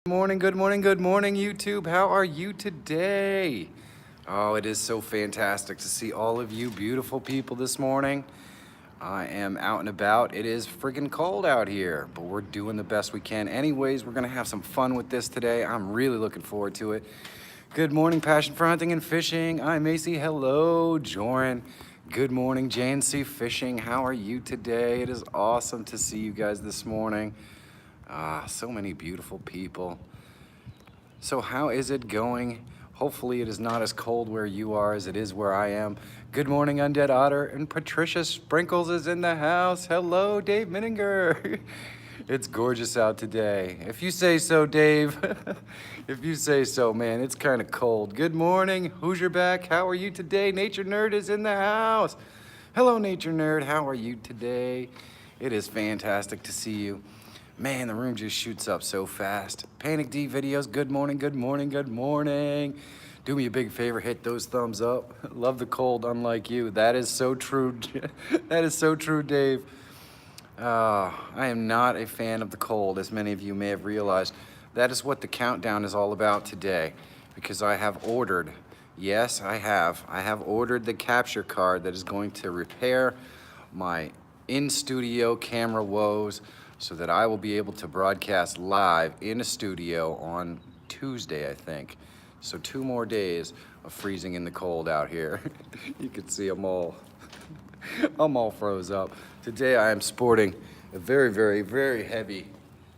Good morning, good morning, YouTube. How are you today? Oh, it is so fantastic to see all of you beautiful people this morning. I am out and about. It is freaking cold out here, but we're doing the best we can. Anyways, we're gonna have some fun with this today. I'm really looking forward to it. Good morning, Passion for Hunting and Fishing. I'm Macy. Hello, Joran. Good morning, JNC Fishing. How are you today? It is awesome to see you guys this morning. So many beautiful people. So how is it going? Hopefully it is not as cold where you are as it is where I am. Good morning, Undead Otter, and Patricia Sprinkles is in the house. Hello, Dave Minninger. It's gorgeous out today. If you say so, Dave. If you say so, man, it's kind of cold. Good morning, Hoosier back. How are you today? Nature Nerd is in the house. Hello, Nature Nerd. How are you today? It is fantastic to see you. Man, the room just shoots up so fast. Panic D videos, good morning, good morning, good morning. Do me a big favor, hit those thumbs up. Love the cold, unlike you. That is so true. That is so true, Dave. I am not a fan of the cold, as many of you may have realized. That is what the countdown is all about today, because I have ordered, yes, I have ordered the capture card that is going to repair my in-studio camera woes, so that I will be able to broadcast live in a studio on Tuesday, I think. So 2 more days of freezing in the cold out here. You can see I'm all froze up. Today I am sporting a very, very, very heavy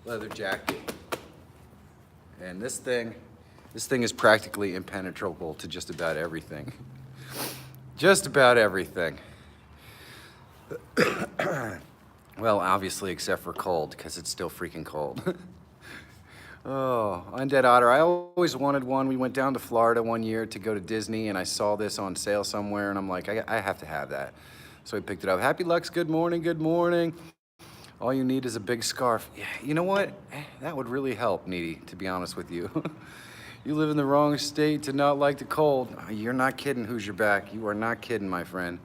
leather jacket. And this thing is practically impenetrable to just about everything. Just about everything. Well, obviously, except for cold, because it's still freaking cold. Oh, Undead Otter. I always wanted one. We went down to Florida one year to go to Disney, and I saw this on sale somewhere, and I'm like, I have to have that. So I picked it up. Happy Lux, good morning, good morning. All you need is a big scarf. Yeah, you know what? That would really help, Needy, to be honest with you. You live in the wrong state to not like the cold. You're not kidding, Hoosier back. You are not kidding, my friend.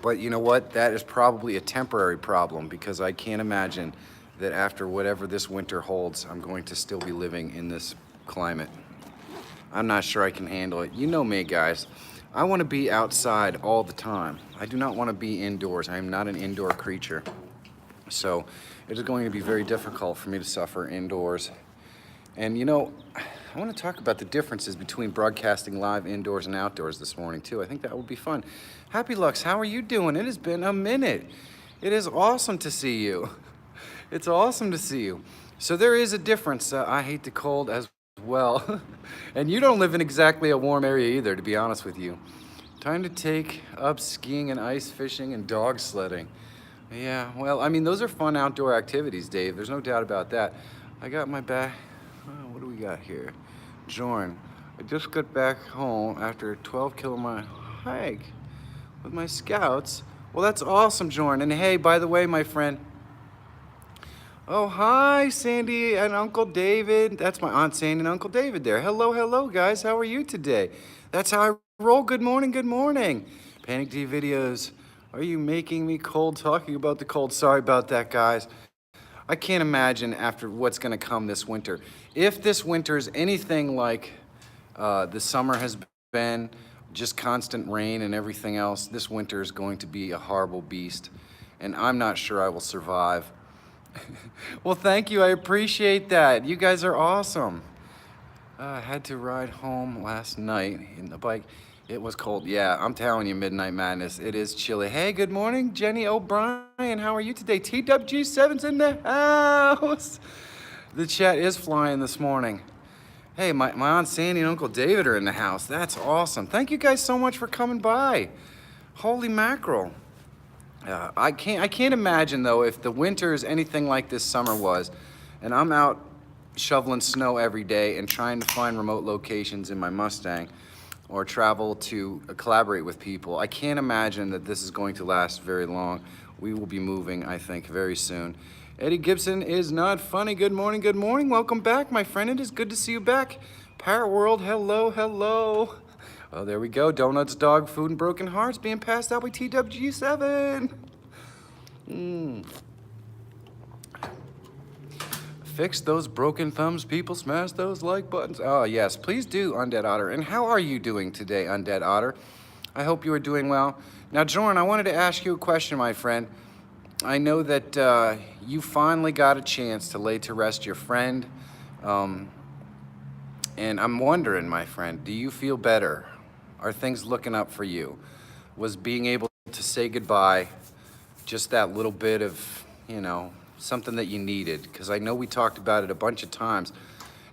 But you know what? That is probably a temporary problem, because I can't imagine that after whatever this winter holds, I'm going to still be living in this climate. I'm not sure I can handle it. You know me, guys. I want to be outside all the time. I do not want to be indoors. I am not an indoor creature. So it is going to be very difficult for me to suffer indoors. And you know, I want to talk about the differences between broadcasting live indoors and outdoors this morning too. I think that would be fun. Happy Lux, how are you doing? It has been a minute. It is awesome to see you. It's awesome to see you. So there is a difference. I hate the cold as well. And you don't live in exactly a warm area either, to be honest with you. Time to take up skiing and ice fishing and dog sledding. Yeah, well, I mean, those are fun outdoor activities, Dave. There's no doubt about that. I got my back. Oh, what do we got here? Jorn, I just got back home after a 12-kilometer hike with my scouts. Well, that's awesome, Jorn. And hey, by the way, my friend. Oh, hi, Sandy and Uncle David. That's my Aunt Sandy and Uncle David there. Hello, hello, guys. How are you today? That's how I roll. Good morning, good morning. Panic D videos. Are you making me cold talking about the cold? Sorry about that, guys. I can't imagine after what's going to come this winter. If this winter is anything like the summer has been, just constant rain and everything else, this winter is going to be a horrible beast. And I'm not sure I will survive. Well, thank you. I appreciate that. You guys are awesome. I had to ride home last night in the bike. It was cold. Yeah, I'm telling you, Midnight Madness. It is chilly. Hey, good morning, Jenny O'Brien. How are you today? TWG7's in the house. The chat is flying this morning. Hey, my Aunt Sandy and Uncle David are in the house. That's awesome. Thank you guys so much for coming by. Holy mackerel. I can't imagine, though, if the winter is anything like this summer was, and I'm out shoveling snow every day and trying to find remote locations in my Mustang, or travel to collaborate with people. I can't imagine that this is going to last very long. We will be moving, I think, very soon. Eddie Gibson is not funny. Good morning, good morning. Welcome back, my friend. It is good to see you back. Parrot World, hello, hello. Oh, there we go. Donuts, dog food, and broken hearts being passed out by TWG7. fix those broken thumbs, people smash those like buttons. Oh yes, please do, Undead Otter. And how are you doing today, Undead Otter? I hope you are doing well. Now, Jordan, I wanted to ask you a question, my friend. I know that you finally got a chance to lay to rest your friend. And I'm wondering, my friend, do you feel better? Are things looking up for you? Was being able to say goodbye just that little bit of, you know, something that you needed? Because I know we talked about it a bunch of times.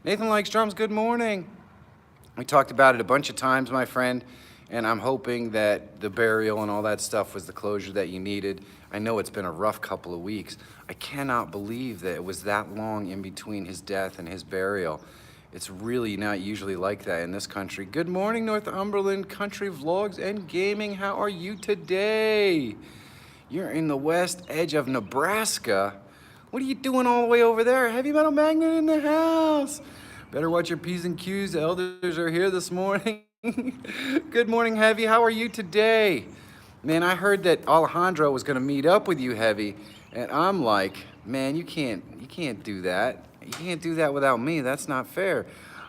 Nathan Likes Drums, good morning. We talked about it a bunch of times, my friend, and I'm hoping that the burial and all that stuff was the closure that you needed. I know it's been a rough couple of weeks. I cannot believe that it was that long in between his death and his burial. It's really not usually like that in this country. Good morning, Northumberland Country Vlogs and Gaming. How are you today? You're in the west edge of Nebraska. What are you doing all the way over there? Heavy Metal Magnet in the house. Better watch your P's and Q's. The elders are here this morning. Good morning, Heavy. How are you today? Man, I heard that Alejandro was gonna meet up with you, Heavy, and I'm like, man, you can't do that. You can't do that without me. That's not fair.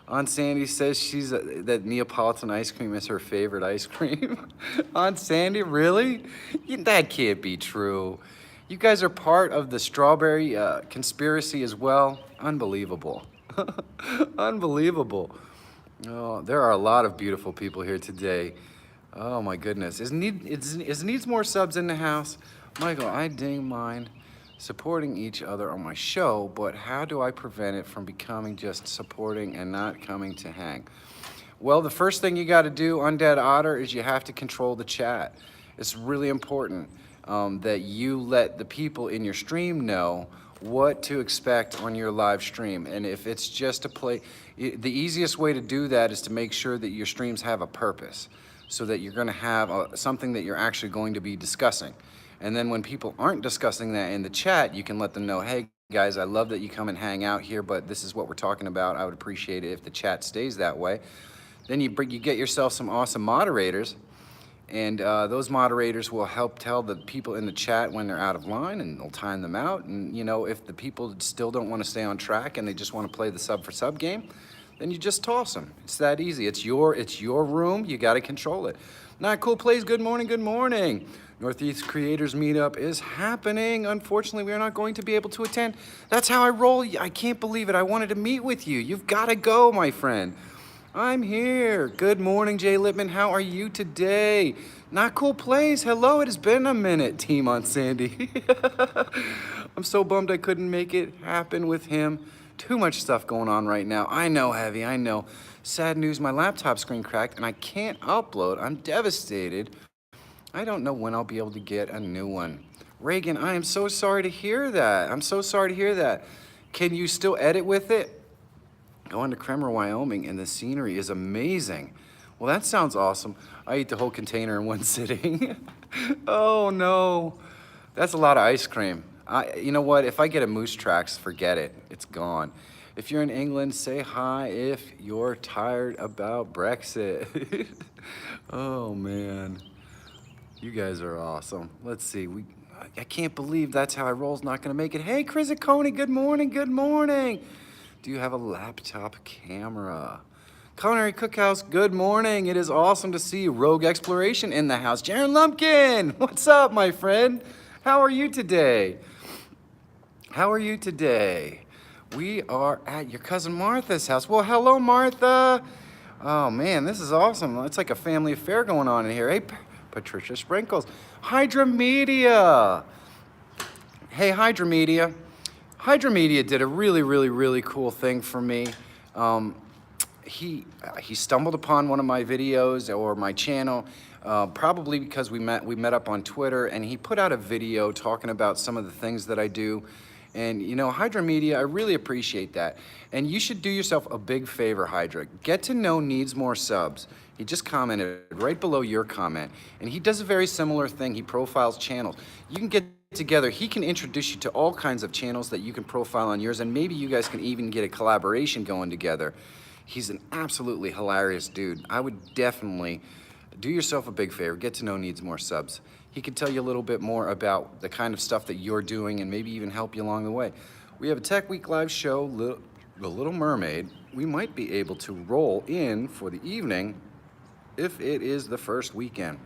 Aunt Sandy says that Neapolitan ice cream is her favorite ice cream. Aunt Sandy, really? That can't be true. You guys are part of the strawberry conspiracy as well. Unbelievable. Unbelievable. Oh, there are a lot of beautiful people here today. Oh my goodness. Is needs more subs in the house? Michael, I didn't mind supporting each other on my show, but how do I prevent it from becoming just supporting and not coming to hang? Well, the first thing you got to do, Undead Otter, is you have to control the chat. It's really important that you let the people in your stream know what to expect on your live stream. And if it's just a play, the easiest way to do that is to make sure that your streams have a purpose, so that you're going to have something that you're actually going to be discussing. And then when people aren't discussing that in the chat, you can let them know, hey guys, I love that you come and hang out here, but this is what we're talking about. I would appreciate it if the chat stays that way. Then you get yourself some awesome moderators, and those moderators will help tell the people in the chat when they're out of line, and they'll time them out. And you know, if the people still don't want to stay on track and they just want to play the sub for sub game, then you just toss them. It's that easy. It's your room. You got to control it. Not Cool Plays, good morning, good morning. Northeast Creators Meetup is happening. Unfortunately, we are not going to be able to attend. That's how I roll. I can't believe it. I wanted to meet with you. You've got to go, my friend. I'm here. Good morning, Jay Lippman. How are you today? Not Cool Plays. Hello, it has been a minute, Team on Sandy. I'm so bummed I couldn't make it happen with him. Too much stuff going on right now. I know, Heavy, I know. Sad news, my laptop screen cracked and I can't upload. I'm devastated. I don't know when I'll be able to get a new one. Reagan, I am so sorry to hear that. I'm so sorry to hear that. Can you still edit with it? Going to Kremer, Wyoming, and the scenery is amazing. Well, that sounds awesome. I ate the whole container in one sitting. Oh no, that's a lot of ice cream. You know what, if I get a Moose Tracks, forget it, it's gone. If you're in England, say hi if you're tired about Brexit. Oh man. You guys are awesome. Let's see. I can't believe That's How I Roll's not gonna make it. Hey, Chris Coney, good morning, good morning. Do you have a laptop camera? Culinary Cookhouse, good morning. It is awesome to see Rogue Exploration in the house. Jaron Lumpkin, what's up, my friend? How are you today? How are you today? We are at your cousin Martha's house. Well, hello, Martha. Oh man, this is awesome. It's like a family affair going on in here. Hey, Patricia Sprinkles. Hydra Media. Hey, Hydra Media. Hydra Media did a really cool thing for me. He stumbled upon one of my videos or my channel, probably because we met up on Twitter, and he put out a video talking about some of the things that I do. And you know, Hydra Media, I really appreciate that. And you should do yourself a big favor, Hydra. Get to know Needs More Subs. He just commented right below your comment, and he does a very similar thing. He profiles channels. You can get together. He can introduce you to all kinds of channels that you can profile on yours, and maybe you guys can even get a collaboration going together. He's an absolutely hilarious dude. I would definitely do yourself a big favor. Get to know Needs More Subs. He can tell you a little bit more about the kind of stuff that you're doing and maybe even help you along the way. We have a Tech Week live show, The Little Mermaid. We might be able to roll in for the evening if it is the first weekend.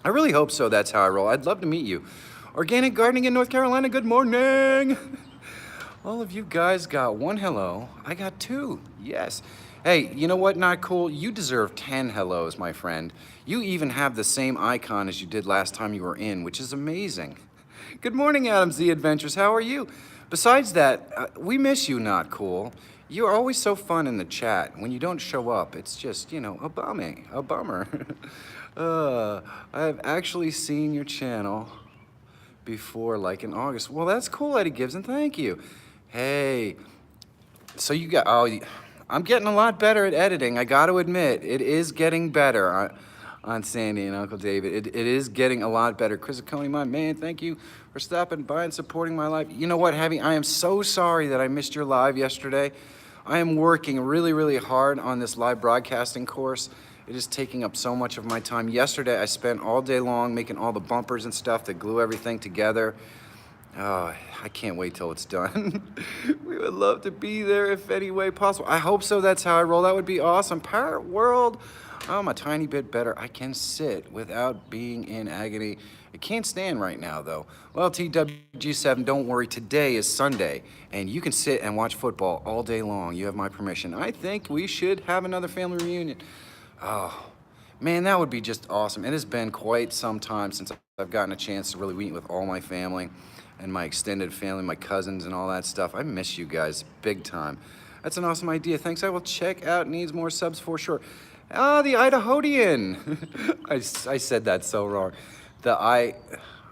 I really hope so. That's how I roll. I'd love to meet you. Organic gardening in North Carolina, good morning. All of you guys got one hello. I got two. Yes. Hey, you know what? Not cool. You deserve 10 hellos, my friend. You even have the same icon as you did last time you were in, which is amazing. Good morning, Adam Z Adventures. How are you? Besides that, we miss you, Not Cool. You're always so fun in the chat. When you don't show up, it's just, you know, a bummer. I've actually seen your channel before, like in August. Well, that's cool, Eddie Gibson. Thank you. Hey, so you got, I'm getting a lot better at editing. I got to admit, it is getting better on Sandy and Uncle David. It is getting a lot better. Chris Coney, my man, thank you for stopping by and supporting my life. You know what, Heavy? I am so sorry that I missed your live yesterday. I am working really, really hard on this live broadcasting course. It is taking up so much of my time. Yesterday, I spent all day long making all the bumpers and stuff that glue everything together. Oh, I can't wait till it's done. We would love to be there if any way possible. I hope so. That's how I roll. That would be awesome. Parrot World. I'm a tiny bit better. I can sit without being in agony. I can't stand right now, though. Well, TWG7, don't worry. Today is Sunday, and you can sit and watch football all day long. You have my permission. I think we should have another family reunion. Oh, man, that would be just awesome. It has been quite some time since I've gotten a chance to really meet with all my family and my extended family, my cousins and all that stuff. I miss you guys big time. That's an awesome idea. Thanks. I will check out. Needs more subs for sure. Ah, the Idahoan. I said that so wrong. The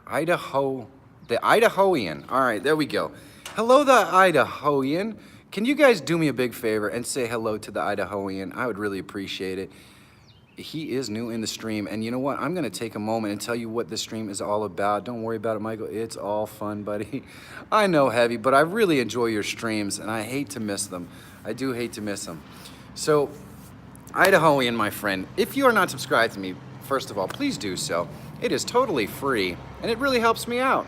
Idahoan. All right, there we go. Hello, the Idahoan. Can you guys do me a big favor and say hello to the Idahoan? I would really appreciate it. He is new in the stream, and you know what? I'm gonna take a moment and tell you what this stream is all about. Don't worry about it, Michael. It's all fun, buddy. I know, Heavy, but I really enjoy your streams, and I hate to miss them. I do hate to miss them. So, Idahoan, my friend, if you are not subscribed to me, first of all, please do so. It is totally free, and it really helps me out.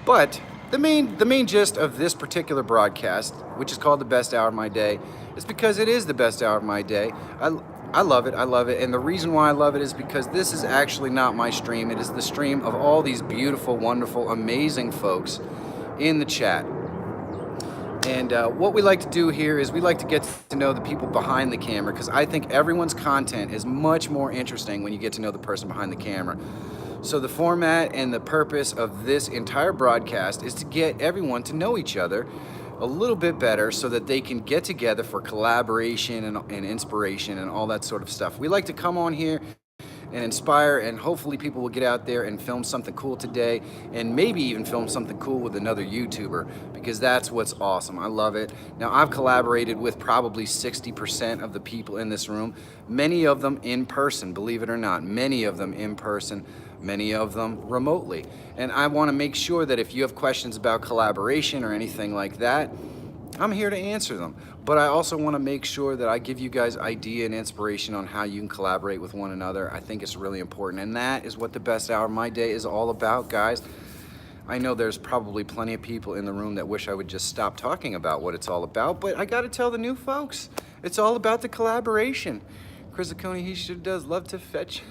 But the main gist of this particular broadcast, which is called The Best Hour of My Day, is because it is the best hour of my day. I love it, and the reason why I love it is because this is actually not my stream. It is the stream of all these beautiful, wonderful, amazing folks in the chat. And what we like to do here is we like to get to know the people behind the camera, because I think everyone's content is much more interesting when you get to know the person behind the camera. So the format and the purpose of this entire broadcast is to get everyone to know each other a little bit better so that they can get together for collaboration and inspiration and all that sort of stuff. We like to come on here and inspire, and hopefully people will get out there and film something cool today, and maybe even film something cool with another YouTuber, because that's what's awesome. I love it. Now, I've collaborated with probably 60% of the people in this room, many of them in person, believe it or not, many of them in person, many of them remotely. And I want to make sure that if you have questions about collaboration or anything like that, I'm here to answer them. But I also want to make sure that I give you guys idea and inspiration on how you can collaborate with one another. I think it's really important, and that is what the best hour of my day is all about, guys. I know there's probably plenty of people in the room that wish I would just stop talking about what it's all about, but I got to tell the new folks, it's all about the collaboration. Chris Acone, he sure does love to fetch.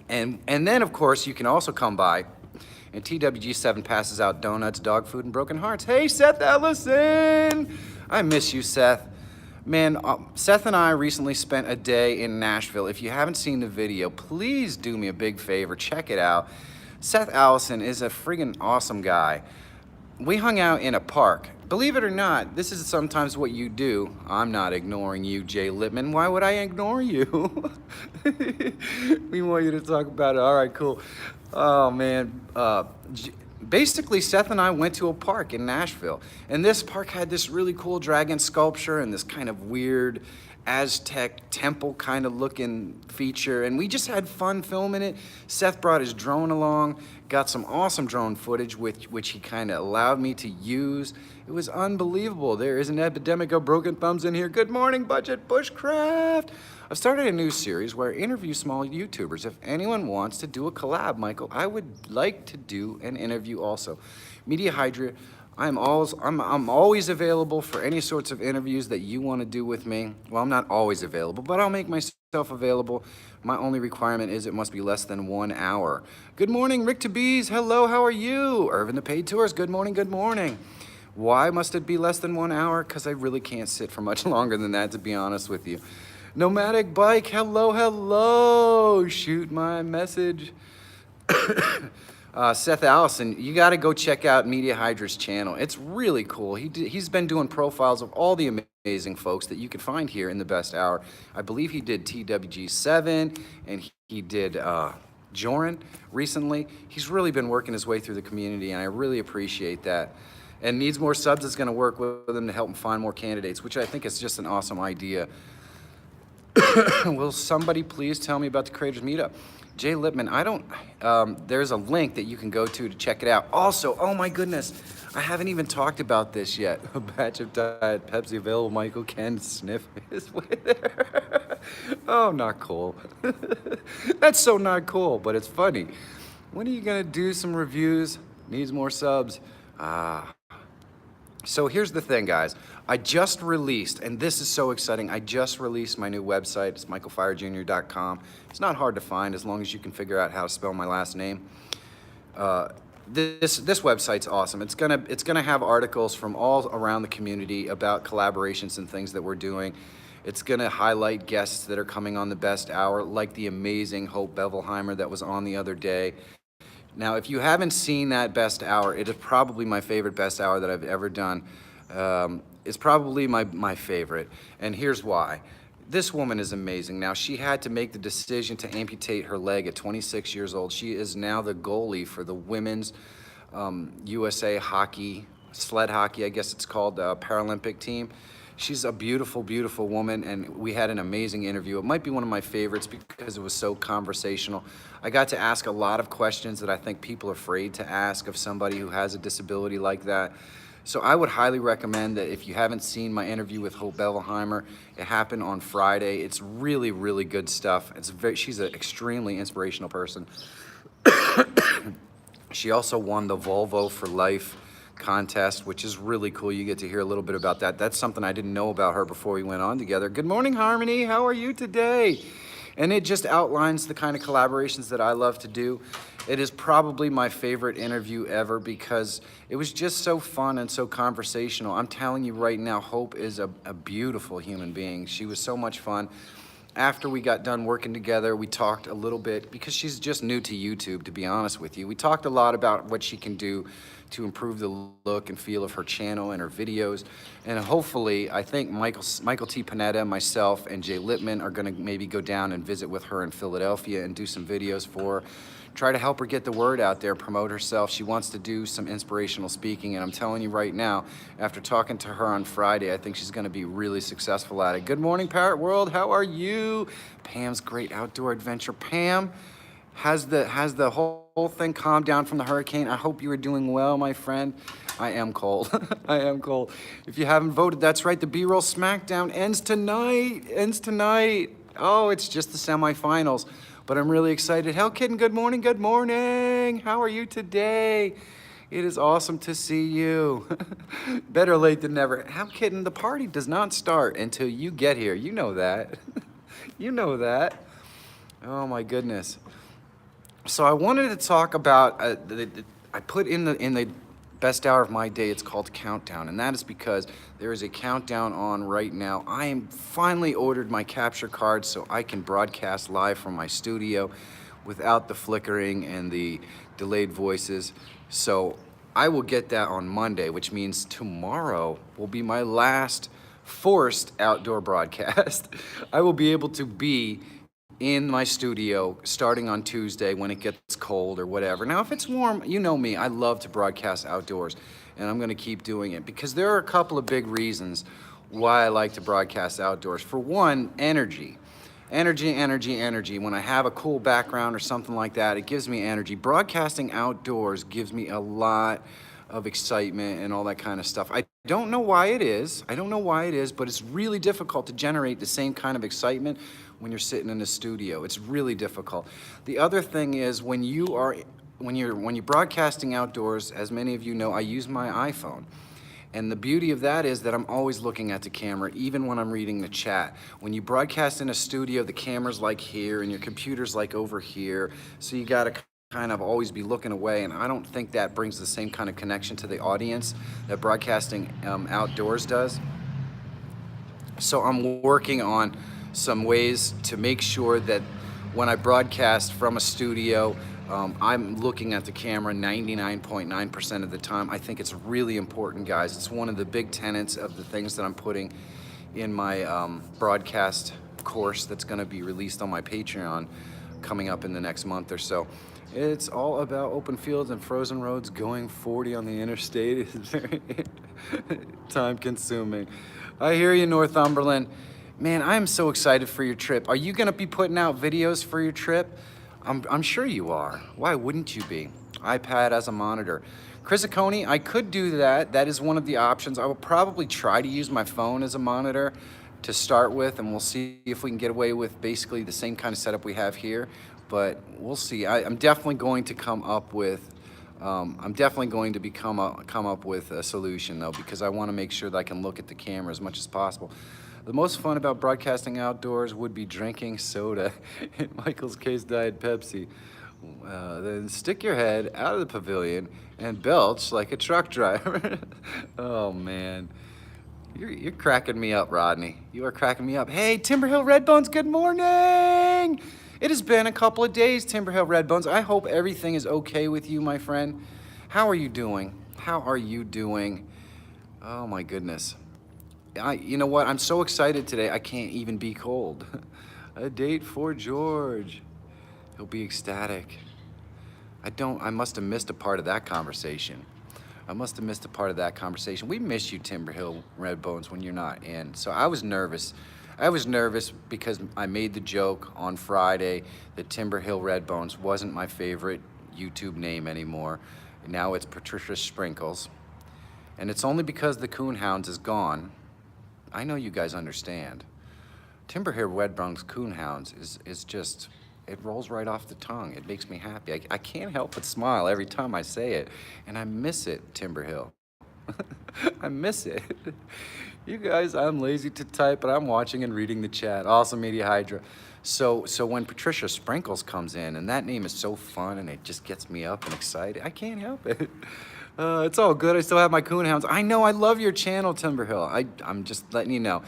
And then, of course, you can also come by, and TWG7 passes out donuts, dog food, and broken hearts. Hey, Seth Ellison! I miss you, Seth. Man, Seth and I recently spent a day in Nashville. If you haven't seen the video, please do me a big favor. Check it out. Seth Allison is a friggin' awesome guy. We hung out in a park. Believe it or not, this is sometimes what you do. I'm not ignoring you, Jay Lippman. Why would I ignore you? We want you to talk about it. All right, cool. Oh, man. Basically, Seth and I went to a park in Nashville, and this park had this really cool dragon sculpture and this kind of weird Aztec temple kind of looking feature, and we just had fun filming it. Seth brought his drone along, got some awesome drone footage which he kind of allowed me to use. It was unbelievable. There is an epidemic of broken thumbs in here. Good morning, Budget Bushcraft. I've started a new series where I interview small YouTubers. If anyone wants to do a collab, Michael, I would like to do an interview also. Media Hydra, I'm always available for any sorts of interviews that you want to do with me. Well, I'm not always available, but I'll make myself available. My only requirement is it must be less than 1 hour. Good morning, Rick to Bees. Hello, how are you? Irvin the Paid Tours. Good morning, good morning. Why must it be less than 1 hour? Because I really can't sit for much longer than that, to be honest with you. Nomadic Bike, hello, hello. Shoot my message. Seth Allison, you got to go check out Media Hydra's channel. It's really cool. He's been doing profiles of all the amazing folks that you can find here in the best hour. I believe he did TWG7 and he did Joran recently. He's really been working his way through the community, and I really appreciate that. And Needs More Subs is going to work with him to help him find more candidates, which I think is just an awesome idea. Will somebody please tell me about the Creators Meetup? Jay Lippman, there's a link that you can go to check it out. Also, oh my goodness, I haven't even talked about this yet. A batch of Diet Pepsi available. Michael can sniff his way there. Oh, not cool. That's so not cool, but it's funny. When are you gonna do some reviews? Needs more subs. So here's the thing, guys. I just released, and this is so exciting, I just released my new website. It's michaelfirejr.com. It's not hard to find as long as you can figure out how to spell my last name. This website's awesome. It's gonna have articles from all around the community about collaborations and things that we're doing. It's gonna highlight guests that are coming on the best hour, like the amazing Hope Bevelheimer that was on the other day. Now, if you haven't seen that best hour, it is probably my favorite best hour that I've ever done. It's probably my favorite, and here's why. This woman is amazing. Now, she had to make the decision to amputate her leg at 26 years old. She is now the goalie for the women's USA hockey, sled hockey, I guess it's called, Paralympic team. She's a beautiful, beautiful woman, and we had an amazing interview. It might be one of my favorites because it was so conversational. I got to ask a lot of questions that I think people are afraid to ask of somebody who has a disability like that. So I would highly recommend that if you haven't seen my interview with Hope Bevelheimer, it happened on Friday. It's really, really good stuff. She's an extremely inspirational person. She also won the Volvo for Life contest, which is really cool. You get to hear a little bit about that. That's something I didn't know about her before we went on together. Good morning, Harmony. How are you today? And it just outlines the kind of collaborations that I love to do. It is probably my favorite interview ever because it was just so fun and so conversational. I'm telling you right now, Hope is a beautiful human being. She was so much fun. After we got done working together, we talked a little bit, because she's just new to YouTube, to be honest with you. We talked a lot about what she can do to improve the look and feel of her channel and her videos. And hopefully, I think Michael T. Panetta, myself, and Jay Lippman are gonna maybe go down and visit with her in Philadelphia and do some videos for her. Try to help her get the word out there, promote herself. She wants to do some inspirational speaking, and I'm telling you right now, after talking to her on Friday, I think she's gonna be really successful at it. Good morning, Parrot World, how are you? Pam's Great Outdoor Adventure. Pam, has the whole thing calmed down from the hurricane? I hope you are doing well, my friend. I am cold, I am cold. If you haven't voted, that's right, the B-Roll Smackdown ends tonight. Oh, it's just the semifinals. But I'm really excited. Hell Kitten, good morning, good morning. How are you today? It is awesome to see you. Better late than never. Hell Kitten, the party does not start until you get here. You know that. You know that. Oh my goodness. So I wanted to talk about, I put in the best hour of my day, it's called Countdown, and that is because there is a countdown on right now. I am finally ordered my capture card so I can broadcast live from my studio without the flickering and the delayed voices. So I will get that on Monday, which means tomorrow will be my last forced outdoor broadcast. I will be able to be in my studio starting on Tuesday when it gets cold or whatever. Now, if it's warm, you know me, I love to broadcast outdoors, and I'm gonna keep doing it because there are a couple of big reasons why I like to broadcast outdoors. For one, energy. Energy. When I have a cool background or something like that, it gives me energy. Broadcasting outdoors gives me a lot of excitement and all that kind of stuff. I don't know why it is, but it's really difficult to generate the same kind of excitement when you're sitting in a studio. It's really difficult. The other thing is when you are when you're broadcasting outdoors, as many of you know, I use my iPhone. And the beauty of that is that I'm always looking at the camera, even when I'm reading the chat. When you broadcast in a studio, the camera's like here and your computer's like over here. So you gotta kind of always be looking away. And I don't think that brings the same kind of connection to the audience that broadcasting outdoors does. So I'm working on some ways to make sure that when I broadcast from a studio, I'm looking at the camera 99.9% of the time. I think it's really important, guys. It's one of the big tenets of the things that I'm putting in my broadcast course that's gonna be released on my Patreon coming up in the next month or so. It's all about open fields and frozen roads. Going 40 on the interstate is very time consuming. I hear you, Northumberland. Man, I am so excited for your trip. Are you gonna be putting out videos for your trip? I'm sure you are. Why wouldn't you be? iPad as a monitor. Chrysaconey, I could do that. That is one of the options. I will probably try to use my phone as a monitor to start with, and we'll see if we can get away with basically the same kind of setup we have here, but we'll see. I'm definitely going to come up with come up with a solution though, because I want to make sure that I can look at the camera as much as possible. The most fun about broadcasting outdoors would be drinking soda. In Michael's case, Diet Pepsi. Then stick your head out of the pavilion and belch like a truck driver. Oh man, you're cracking me up, Rodney. You are cracking me up. Hey, Timberhill Redbones, good morning. It has been a couple of days, Timberhill Redbones. I hope everything is okay with you, my friend. How are you doing? How are you doing? Oh my goodness. You know what? I'm so excited today, I can't even be cold. A date for George. He'll be ecstatic. I must have missed a part of that conversation. I must have missed a part of that conversation. We miss you, Timberhill Redbones, when you're not in. So I was nervous. I was nervous because I made the joke on Friday that Timberhill Redbones wasn't my favorite YouTube name anymore. Now it's Patricia Sprinkles. And it's only because the Coonhounds is gone. I know you guys understand. Timberhill Redbones Coonhounds is just, it rolls right off the tongue. It makes me happy. I can't help but smile every time I say it. And I miss it, Timberhill. I miss it. You guys, I'm lazy to type, but I'm watching and reading the chat. Awesome Media Hydra. So when Patricia Sprinkles comes in, and that name is so fun, and it just gets me up and excited, I can't help it. It's all good. I still have my Coonhounds. I know. I love your channel, Timberhill. I'm just letting you know.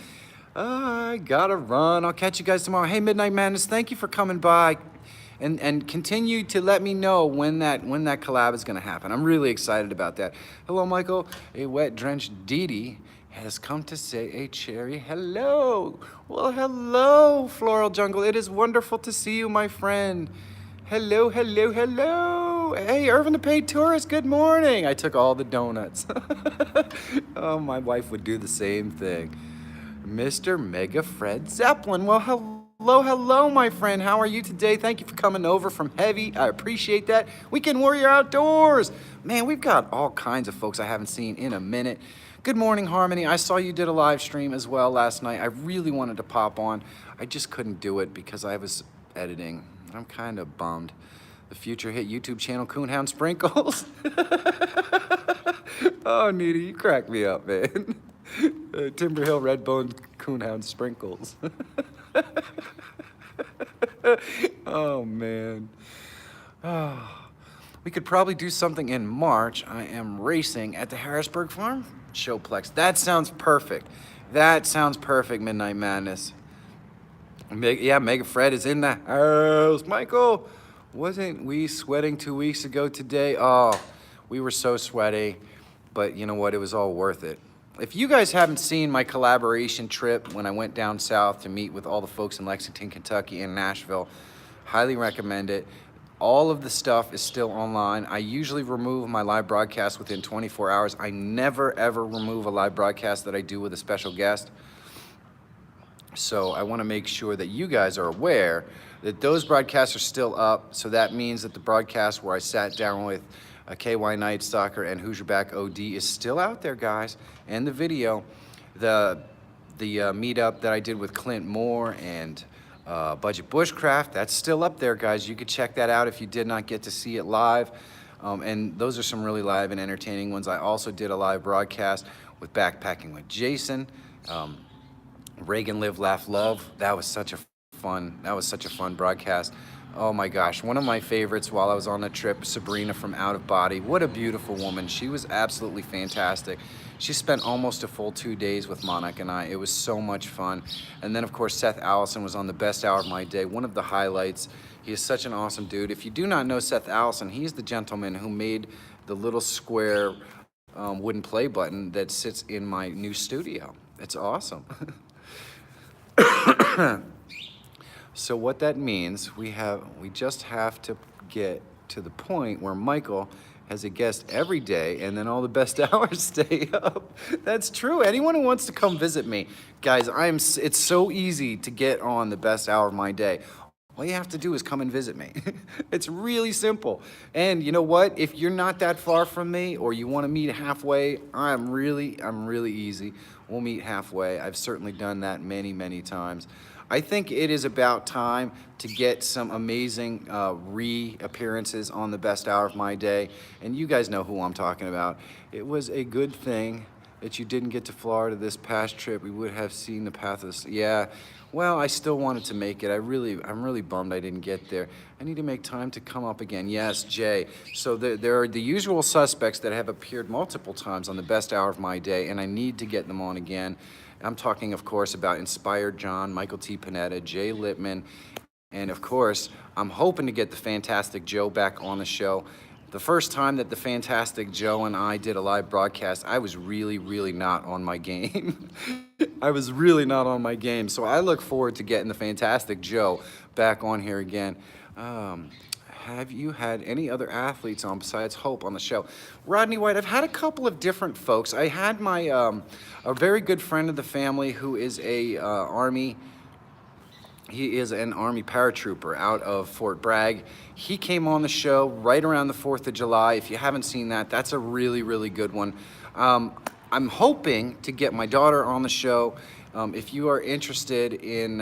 I gotta run. I'll catch you guys tomorrow. Hey, Midnight Madness, thank you for coming by, and continue to let me know when that collab is gonna happen. I'm really excited about that. Hello, Michael. A wet, drenched Dee has come to say a cherry hello. Well, hello, Floral Jungle. It is wonderful to see you, my friend. Hello, hello, hello. Hey, Irvin the Paid Tourist, good morning. I took all the donuts. Oh, my wife would do the same thing. Mr. Mega Fred Zeppelin. Well, hello, hello, my friend. How are you today? Thank you for coming over from Heavy. I appreciate that. Weekend Warrior Outdoors. Man, we've got all kinds of folks I haven't seen in a minute. Good morning, Harmony. I saw you did a live stream as well last night. I really wanted to pop on. I just couldn't do it because I was editing. I'm kind of bummed. The future hit YouTube channel, Coonhound Sprinkles. Oh, Needy, you crack me up, man. Timberhill Redbone Coonhound Sprinkles. Oh, man. Oh, we could probably do something in March. I am racing at the Harrisburg Farm Showplex. That sounds perfect. That sounds perfect, Midnight Madness. Yeah, Mega Fred is in the house. Michael, wasn't we sweating 2 weeks ago today? Oh, we were so sweaty, but you know what? It was all worth it. If you guys haven't seen my collaboration trip when I went down south to meet with all the folks in Lexington, Kentucky and Nashville, highly recommend it. All of the stuff is still online. I usually remove my live broadcast within 24 hours. I never, ever remove a live broadcast that I do with a special guest. So I want to make sure that you guys are aware that those broadcasts are still up. So that means that the broadcast where I sat down with a KY Night Stalker and Hoosier Back OD is still out there, guys. And the video, the meetup that I did with Clint Moore and Budget Bushcraft, that's still up there, guys. You could check that out if you did not get to see it live. And those are some really live and entertaining ones. I also did a live broadcast with Backpacking with Jason. Reagan Live, Laugh, Love. That was such a fun broadcast. Oh my gosh, one of my favorites while I was on the trip, Sabrina from Out of Body. What a beautiful woman. She was absolutely fantastic. She spent almost a full 2 days with Monica and I. It was so much fun. And then of course, Seth Allison was on the best hour of my day, one of the highlights. He is such an awesome dude. If you do not know Seth Allison, he's the gentleman who made the little square wooden play button that sits in my new studio. It's awesome. So what that means, we just have to get to the point where Michael has a guest every day and then all the best hours stay up. That's true. Anyone who wants to come visit me, guys, it's so easy to get on the best hour of my day. All you have to do is come and visit me. It's really simple. And you know what? If you're not that far from me or you want to meet halfway, I'm really easy. We'll meet halfway. I've certainly done that many, many times. I think it is about time to get some amazing reappearances on the best hour of my day. And you guys know who I'm talking about. It was a good thing that you didn't get to Florida this past trip. We would have seen the path of the, yeah. Well, I still wanted to make it. I'm really bummed I didn't get there. I need to make time to come up again. Yes, Jay. So there are the usual suspects that have appeared multiple times on the best hour of my day, and I need to get them on again. I'm talking, of course, about Inspired John, Michael T. Panetta, Jay Littman, and of course, I'm hoping to get the Fantastic Joe back on the show. The first time that the Fantastic Joe and I did a live broadcast, I was really not on my game. I was really not on my game. So I look forward to getting the Fantastic Joe back on here again. Have you had any other athletes on besides Hope on the show? Rodney White, I've had a couple of different folks. I had my, a very good friend of the family who is he is an Army paratrooper out of Fort Bragg. He came on the show right around the 4th of July. If you haven't seen that, that's a really good one. I'm hoping to get my daughter on the show. If you are interested in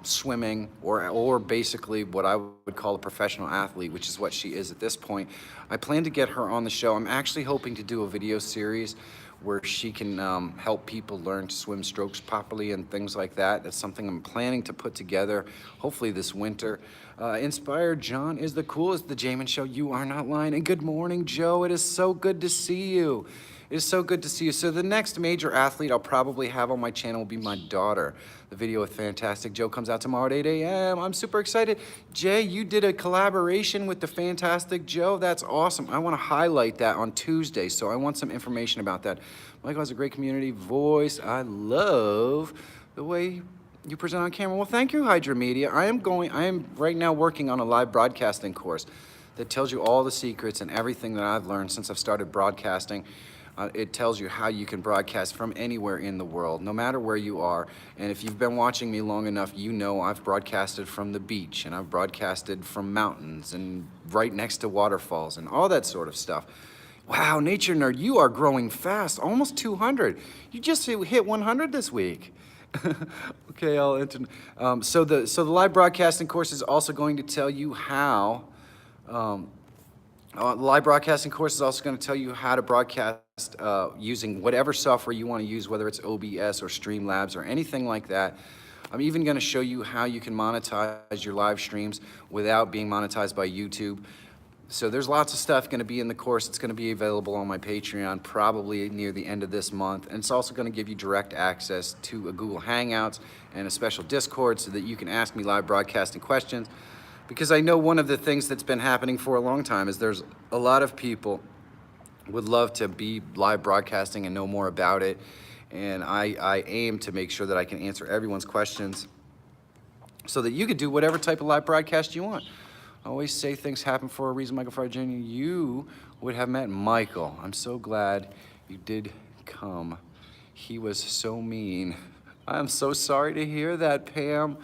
swimming or basically what I would call a professional athlete, which is what she is at this point, I plan to get her on the show. I'm actually hoping to do a video series where she can help people learn to swim strokes properly and things like that. That's something I'm planning to put together, hopefully this winter. Inspired John is the coolest, the Jamin Show. You are not lying. And good morning, Joe. It is so good to see you. It is so good to see you. So the next major athlete I'll probably have on my channel will be my daughter. The video with Fantastic Joe comes out tomorrow at 8 a.m. I'm super excited. Jay, you did a collaboration with the Fantastic Joe. That's awesome. I want to highlight that on Tuesday, so I want some information about that. Michael has a great community voice. I love the way you present on camera. Well, thank you, Hydra Media. I am right now working on a live broadcasting course that tells you all the secrets and everything that I've learned since I've started broadcasting. It tells you how you can broadcast from anywhere in the world, no matter where you are. And if you've been watching me long enough, you know I've broadcasted from the beach, and I've broadcasted from mountains and right next to waterfalls and all that sort of stuff. Wow, Nature Nerd, you are growing fast, almost 200. You just hit 100 this week. Okay, I'll enter. So the live broadcasting course is also going to tell you how. The live broadcasting course is also going to tell you how to broadcast using whatever software you want to use, whether it's OBS or Streamlabs or anything like that. I'm even going to show you how you can monetize your live streams without being monetized by YouTube. So there's lots of stuff going to be in the course. It's going to be available on my Patreon probably near the end of this month. And it's also going to give you direct access to a Google Hangouts and a special Discord so that you can ask me live broadcasting questions. Because I know one of the things that's been happening for a long time is there's a lot of people would love to be live broadcasting and know more about it. And I aim to make sure that I can answer everyone's questions so that you could do whatever type of live broadcast you want. I always say things happen for a reason, Michael Fry Jr. You would have met Michael. I'm so glad you did come. He was so mean. I'm so sorry to hear that, Pam.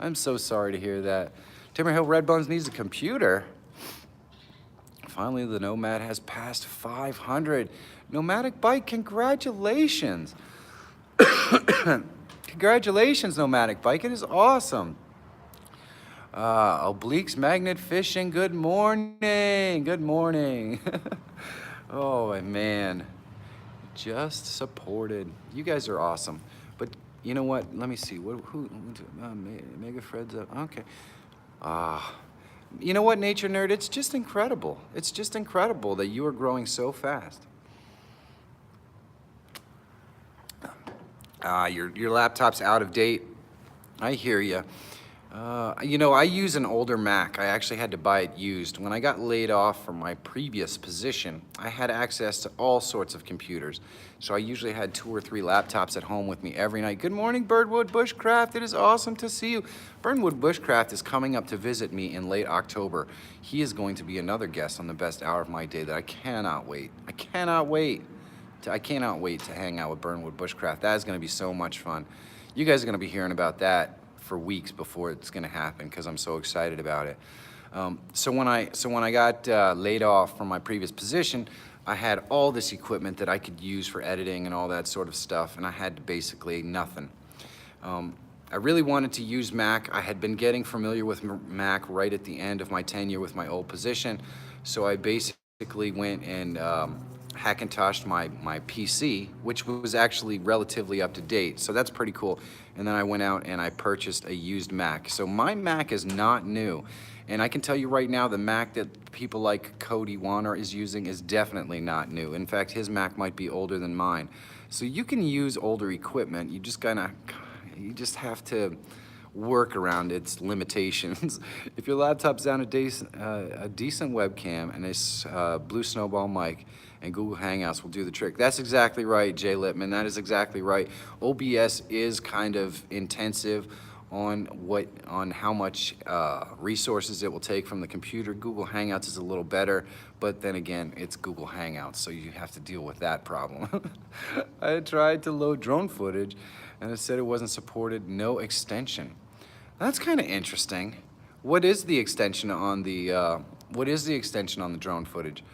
I'm so sorry to hear that. Timber Hill Red Buns needs a computer. Finally, the Nomad has passed 500. Nomadic Bike, congratulations. Congratulations, Nomadic Bike. It is awesome. Obliques Magnet Fishing, good morning. Good morning. Oh, man. Just supported. You guys are awesome. But you know what? Let me see. Mega Fred's up. Okay. You know what, Nature Nerd? It's just incredible. It's just incredible that you are growing so fast. Your laptop's out of date. I hear you. You know, I use an older Mac. I actually had to buy it used. When I got laid off from my previous position, I had access to all sorts of computers. So I usually had 2 or 3 laptops at home with me every night. Good morning, Birdwood Bushcraft. It is awesome to see you. Birdwood Bushcraft is coming up to visit me in late October. He is going to be another guest on the best hour of my day that I cannot wait. I cannot wait to hang out with Burnwood Bushcraft. That is going to be so much fun. You guys are going to be hearing about that for weeks before it's going to happen because I'm so excited about it. So when I got laid off from my previous position, I had all this equipment that I could use for editing and all that sort of stuff, and I had basically nothing. I really wanted to use Mac. I had been getting familiar with Mac right at the end of my tenure with my old position, so I basically went and Hackintoshed my PC, which was actually relatively up to date, so that's pretty cool. And then I went out and I purchased a used Mac. So my Mac is not new, and I can tell you right now, the Mac that people like Cody Warner is using is definitely not new. In fact, his Mac might be older than mine. So you can use older equipment. You just have to work around its limitations. If your laptop's down a decent webcam and a Blue Snowball mic, and Google Hangouts will do the trick. That's exactly right, Jay Lippman. That is exactly right. OBS is kind of intensive on how much resources it will take from the computer. Google Hangouts is a little better, but then again, it's Google Hangouts, so you have to deal with that problem. I tried to load drone footage, and it said it wasn't supported. No extension. That's kind of interesting. What is the extension on the drone footage?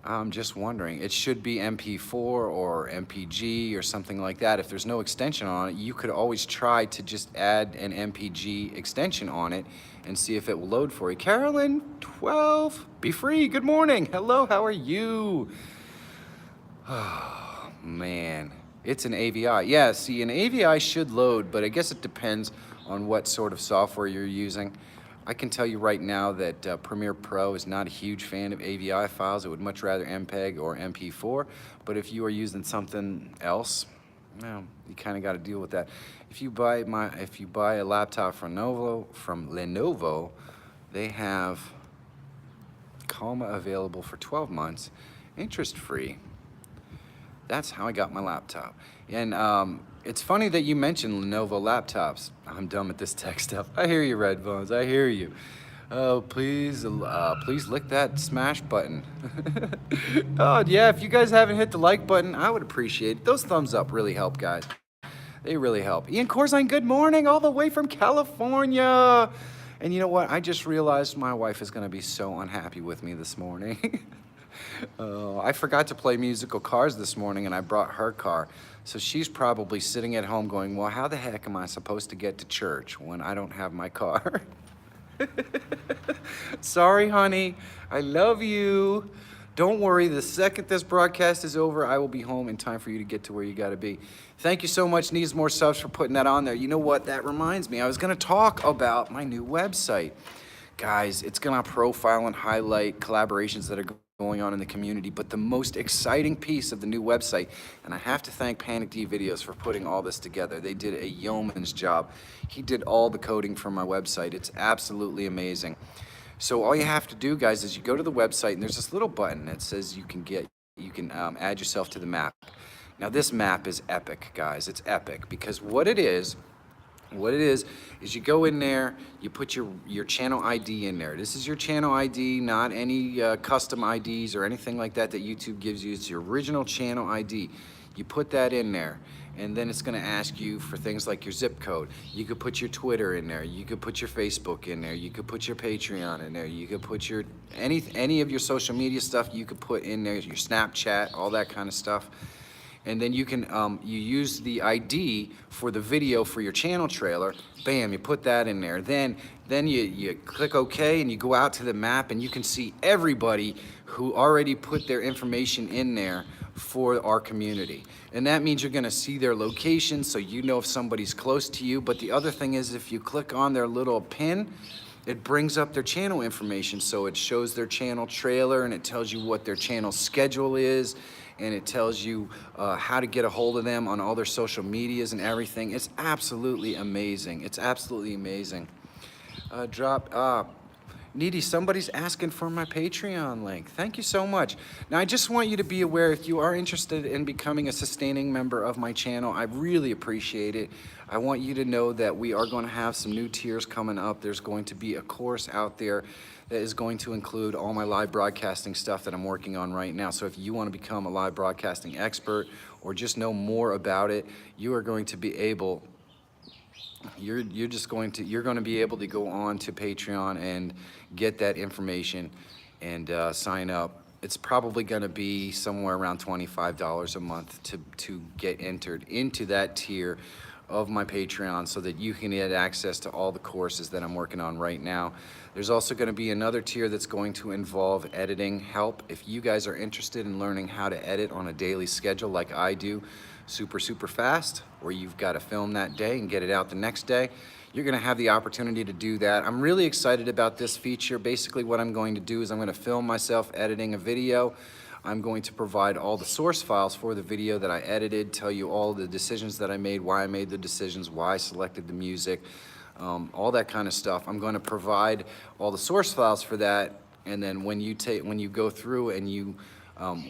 I'm just wondering. It should be MP4 or MPG or something like that. If there's no extension on it, you could always try to just add an MPG extension on it and see if it will load for you. Carolyn, 12, be free. Good morning. Hello, how are you? Oh, man. It's an AVI. Yeah, see, an AVI should load, but I guess it depends on what sort of software you're using. I can tell you right now that Premiere Pro is not a huge fan of AVI files. It would much rather MPEG or MP4. But if you are using something else, well, you kind of got to deal with that. If you buy a laptop from Lenovo, they have Coma available for 12 months, interest-free. That's how I got my laptop. And it's funny that you mentioned Lenovo laptops. I'm done with this tech stuff. I hear you, Red Bones. I hear you. Oh, please lick that smash button. Oh, yeah, if you guys haven't hit the like button, I would appreciate it. Those thumbs up really help, guys. They really help. Ian Corzine, good morning, all the way from California. And you know what? I just realized my wife is going to be so unhappy with me this morning. I forgot to play musical cars this morning, and I brought her car. So she's probably sitting at home going, well, how the heck am I supposed to get to church when I don't have my car? Sorry, honey. I love you. Don't worry. The second this broadcast is over, I will be home in time for you to get to where you got to be. Thank you so much, Needs More Subs, for putting that on there. You know what? That reminds me. I was going to talk about my new website. Guys, it's going to profile and highlight collaborations that are going on in the community, but the most exciting piece of the new website, and I have to thank Panic D Videos for putting all this together. They did a yeoman's job. He did all the coding for my website. It's absolutely amazing. So all you have to do, guys, is you go to the website, and there's this little button that says you can add yourself to the map. Now this map is epic, guys. It's epic because what it is you go in there, you put your channel ID in there. This is your channel ID, not any custom IDs or anything like that that YouTube gives you. It's your original channel ID. You put that in there, and then it's gonna ask you for things like your zip code. You could put your Twitter in there. You could put your Facebook in there. You could put your Patreon in there. You could put your any of your social media stuff you could put in there, your Snapchat, all that kind of stuff. and then you can you use the ID for the video for your channel trailer. Bam, you put that in there. Then you click OK, and you go out to the map, and you can see everybody who already put their information in there for our community. And that means you're gonna see their location, so you know if somebody's close to you. But the other thing is, if you click on their little pin, it brings up their channel information. So it shows their channel trailer, and it tells you what their channel schedule is, and it tells you how to get a hold of them on all their social medias and everything. It's absolutely amazing. It's absolutely amazing. Needy, somebody's asking for my Patreon link. Thank you so much. Now, I just want you to be aware, if you are interested in becoming a sustaining member of my channel, I really appreciate it. I want you to know that we are going to have some new tiers coming up. There's going to be a course out there that is going to include all my live broadcasting stuff that I'm working on right now. So if you want to become a live broadcasting expert or just know more about it, you are going to be able you're going to be able to go on to Patreon and get that information and sign up. It's probably going to be somewhere around $25 a month to get entered into that tier of my Patreon, so that you can get access to all the courses that I'm working on right now. There's also going to be another tier that's going to involve editing help. If you guys are interested in learning how to edit on a daily schedule like I do, super fast, where you've got to film that day and get it out the next day, you're going to have the opportunity to do that. I'm really excited about this feature. Basically what I'm going to do is I'm going to film myself editing a video. I'm going to provide all the source files for the video that I edited, tell you all the decisions that I made, why I made the decisions, why I selected the music, all that kind of stuff. I'm going to provide all the source files for that, and then when you go through and you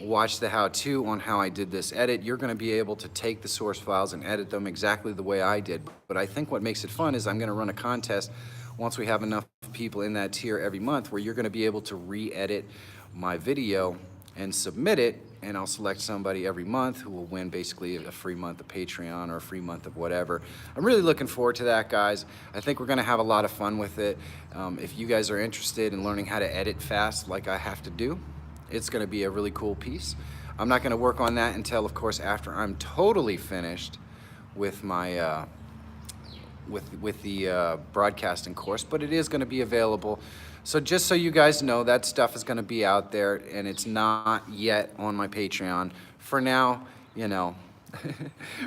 watch the how-to on how I did this edit, you're going to be able to take the source files and edit them exactly the way I did. But I think what makes it fun is I'm going to run a contest once we have enough people in that tier every month, where you're going to be able to re-edit my video and submit it, and I'll select somebody every month who will win basically a free month of Patreon or a free month of whatever. I'm really looking forward to that, guys. I think we're gonna have a lot of fun with it. If you guys are interested in learning how to edit fast like I have to do, it's gonna be a really cool piece. I'm not gonna work on that until, of course, after I'm totally finished with my with the broadcasting course, but it is gonna be available. So just so you guys know, that stuff is gonna be out there, and it's not yet on my Patreon. For now, you know,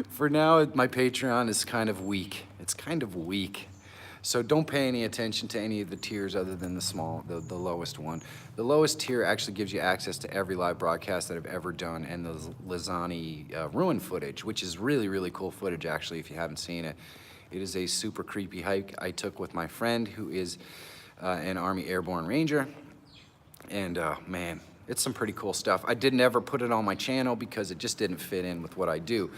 for now, my Patreon is kind of weak. It's kind of weak. So don't pay any attention to any of the tiers other than the lowest one. The lowest tier actually gives you access to every live broadcast that I've ever done, and the Lizani ruin footage, which is really cool footage, actually, if you haven't seen it. It is a super creepy hike I took with my friend, who is an Army Airborne Ranger, and man, it's some pretty cool stuff. I did never put it on my channel because it just didn't fit in with what I do.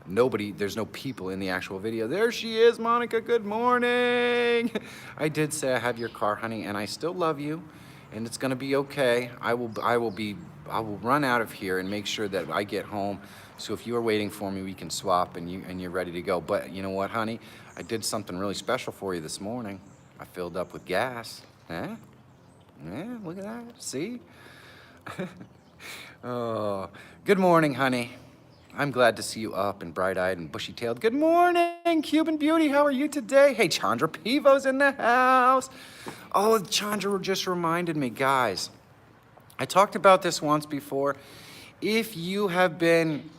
There's no people in the actual video. There she is, Monica, good morning. I did say I have your car, honey, and I still love you, and it's gonna be okay. I will run out of here and make sure that I get home. So if you are waiting for me, we can swap and you're ready to go. But you know what, honey? I did something really special for you this morning. I filled up with gas. Yeah, look at that, see? Oh, good morning, honey. I'm glad to see you up and bright-eyed and bushy-tailed. Good morning, Cuban Beauty, how are you today? Hey, Chandra Pivo's in the house. Oh, Chandra just reminded me, guys, I talked about this once before. If you have been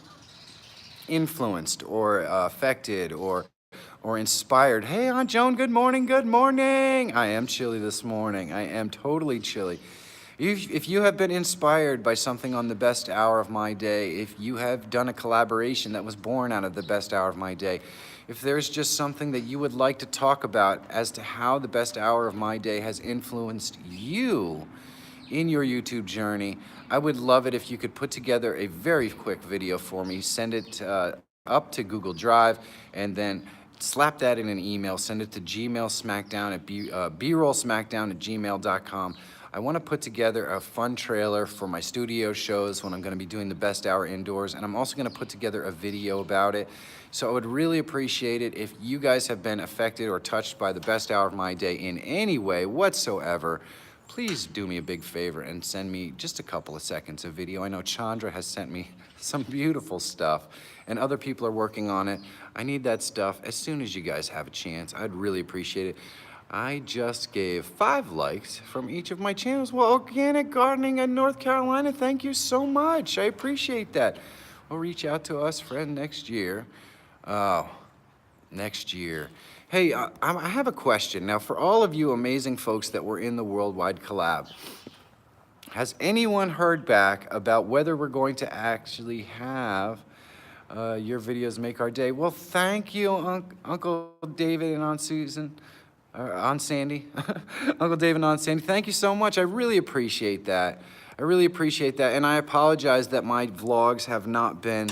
influenced or affected or inspired. Hey, Aunt Joan, good morning, good morning. I am chilly this morning. I am totally chilly. If you have been inspired by something on the best hour of my day, if you have done a collaboration that was born out of the best hour of my day, if there's just something that you would like to talk about as to how the best hour of my day has influenced you in your YouTube journey, I would love it if you could put together a very quick video for me, send it up to Google Drive, and then slap that in an email, send it to brollsmackdown at gmail.com. I want to put together a fun trailer for my studio shows when I'm going to be doing the best hour indoors, and I'm also going to put together a video about it. So I would really appreciate it if you guys have been affected or touched by the best hour of my day in any way whatsoever. please do me a big favor and send me just a couple of seconds of video. I know Chandra has sent me some beautiful stuff, and other people are working on it. I need that stuff as soon as you guys have a chance. I'd really appreciate it. I just gave 5 likes from each of my channels. Well, Organic Gardening in North Carolina, thank you so much. I appreciate that. Well, reach out to us, friend, next year. Oh, next year. Hey, I have a question. Now, for all of you amazing folks that were in the Worldwide Collab, has anyone heard back about whether we're going to actually have your videos make our day? Well, thank you, Uncle David and Aunt Susan. Aunt Sandy, Uncle David and Aunt Sandy, thank you so much. I really appreciate that. I really appreciate that. And I apologize that my vlogs have not been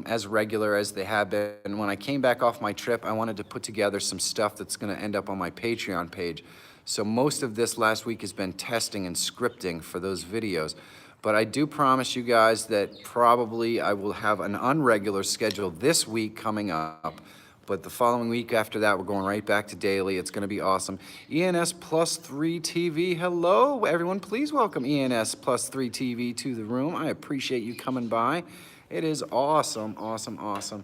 as regular as they have been. When I came back off my trip, I wanted to put together some stuff that's gonna end up on my Patreon page. So most of this last week has been testing and scripting for those videos. But I do promise you guys that probably I will have an unregular schedule this week coming up. But the following week after that, we're going right back to daily. It's going to be awesome. ENS Plus 3 TV. Hello, everyone. Please welcome ENS Plus 3 TV to the room. I appreciate you coming by. It is awesome, awesome, awesome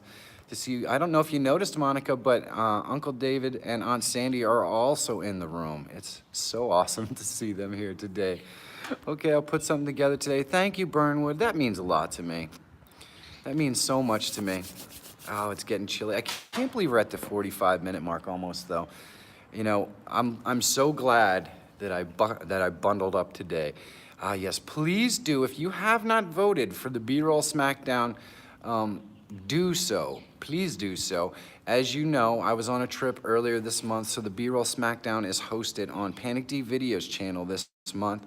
to see you. I don't know if you noticed, Monica, but Uncle David and Aunt Sandy are also in the room. It's so awesome to see them here today. Okay, I'll put something together today. Thank you, Burnwood. That means a lot to me. That means so much to me. Oh, it's getting chilly. I can't believe we're at the 45-minute mark almost, though. You know, I'm so glad that I bundled up today. Yes, please do. If you have not voted for the B-Roll Smackdown, do so. Please do so. As you know, I was on a trip earlier this month, so the B-Roll Smackdown is hosted on Panic D Video's channel this month.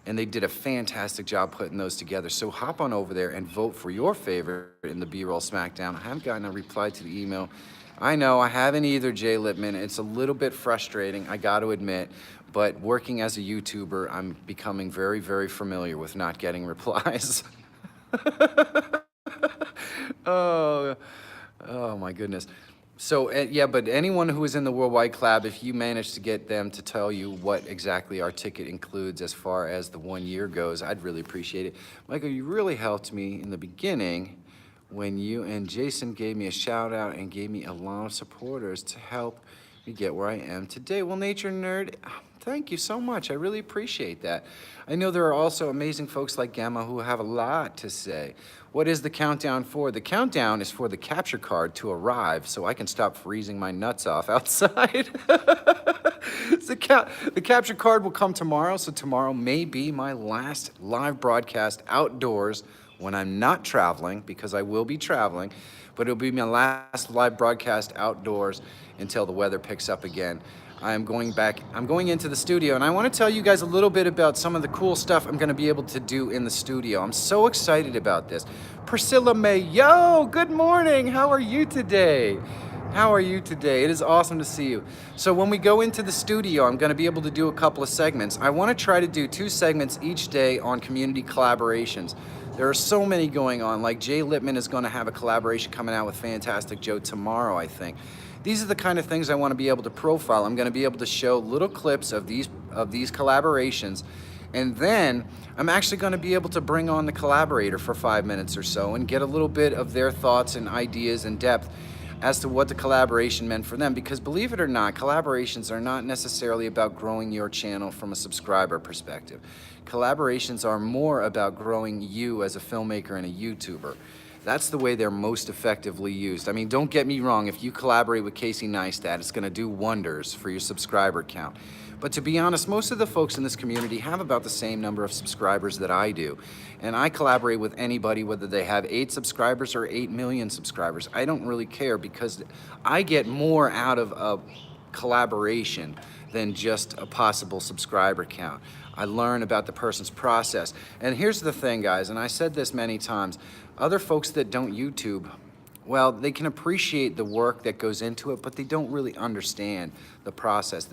And they did a fantastic job putting those together. So hop on over there and vote for your favorite in the B-Roll Smackdown. I haven't gotten a reply to the email. I know, I haven't either, Jay Lippman. It's a little bit frustrating, I got to admit. But working as a YouTuber, I'm becoming very, very familiar with not getting replies. Oh my goodness. So, yeah, but anyone who is in the Worldwide Collab, if you manage to get them to tell you what exactly our ticket includes as far as the 1 year goes, I'd really appreciate it. Michael, you really helped me in the beginning when you and Jason gave me a shout out and gave me a lot of supporters to help me get where I am today. Well, Nature Nerd, thank you so much. I really appreciate that. I know there are also amazing folks like Gamma who have a lot to say. What is the countdown for? The countdown is for the capture card to arrive so I can stop freezing my nuts off outside. The capture card will come tomorrow, so tomorrow may be my last live broadcast outdoors when I'm not traveling, because I will be traveling, but it'll be my last live broadcast outdoors until the weather picks up again. I'm going into the studio, and I want to tell you guys a little bit about some of the cool stuff I'm going to be able to do in the studio. I'm so excited about this. Priscilla May, yo, good morning. How are you today? How are you today? It is awesome to see you. So when we go into the studio, I'm going to be able to do a couple of segments. I want to try to do 2 segments each day on community collaborations. There are so many going on. Like Jay Lippman is going to have a collaboration coming out with Fantastic Joe tomorrow, I think. These are the kind of things I want to be able to profile. I'm going to be able to show little clips of these collaborations, and then I'm actually going to be able to bring on the collaborator for 5 minutes or so and get a little bit of their thoughts and ideas and depth as to what the collaboration meant for them. Because believe it or not, collaborations are not necessarily about growing your channel from a subscriber perspective. Collaborations are more about growing you as a filmmaker and a YouTuber. That's the way they're most effectively used. I mean, don't get me wrong, if you collaborate with Casey Neistat, it's gonna do wonders for your subscriber count. But to be honest, most of the folks in this community have about the same number of subscribers that I do. And I collaborate with anybody, whether they have 8 subscribers or 8 million subscribers. I don't really care, because I get more out of a collaboration than just a possible subscriber count. I learn about the person's process. And here's the thing, guys, and I said this many times, other folks that don't YouTube, well, they can appreciate the work that goes into it, but they don't really understand the process.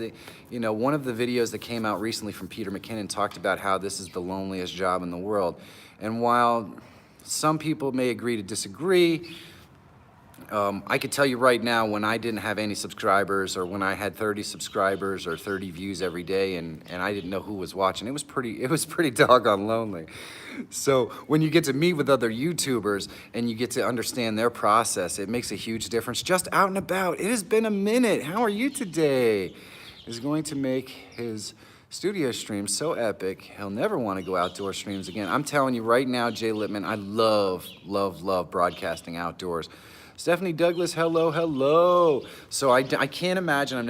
One of the videos that came out recently from Peter McKinnon talked about how this is the loneliest job in the world. And while some people may agree to disagree, I could tell you right now, when I didn't have any subscribers, or when I had 30 subscribers or 30 views every day, and I didn't know who was watching, it was pretty doggone lonely. So when you get to meet with other YouTubers and you get to understand their process, it makes a huge difference. Just out and about. It has been a minute. How are you today? Is going to make his studio stream so epic, he'll never want to go outdoor streams again. I'm telling you right now, Jay Lippman, I love broadcasting outdoors. Stephanie Douglas, hello, hello. So I can't imagine I'm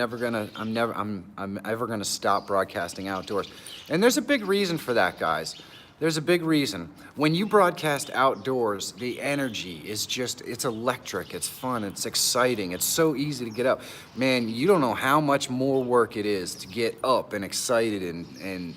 ever gonna stop broadcasting outdoors. And there's a big reason for that, guys. There's a big reason. When you broadcast outdoors, the energy is just, it's electric, it's fun, it's exciting, it's so easy to get up. Man, you don't know how much more work it is to get up and excited and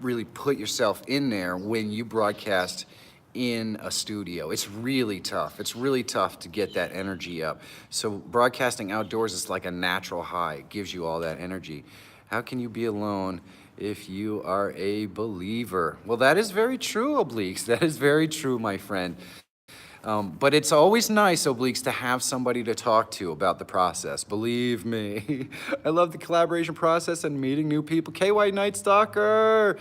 really put yourself in there when you broadcast in a studio. It's really tough. It's really tough to get that energy up. So broadcasting outdoors is like a natural high. It gives you all that energy. How can you be alone if you are a believer? Well, that is very true, Obliques. That is very true, my friend. But it's always nice, Obliques, to have somebody to talk to about the process. Believe me. I love the collaboration process and meeting new people. KY Night Stalker.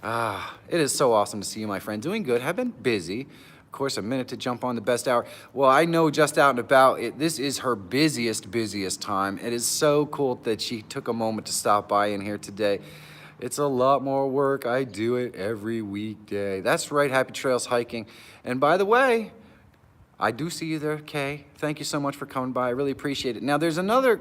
It is so awesome to see you, my friend. Doing good. Have been busy. Of course, a minute to jump on the best hour. Well, I know just out and about, this is her busiest time. It is so cool that she took a moment to stop by in here today. It's a lot more work. I do it every weekday. That's right, Happy Trails Hiking. And by the way, I do see you there, Kay. Thank you so much for coming by. I really appreciate it. Now, there's another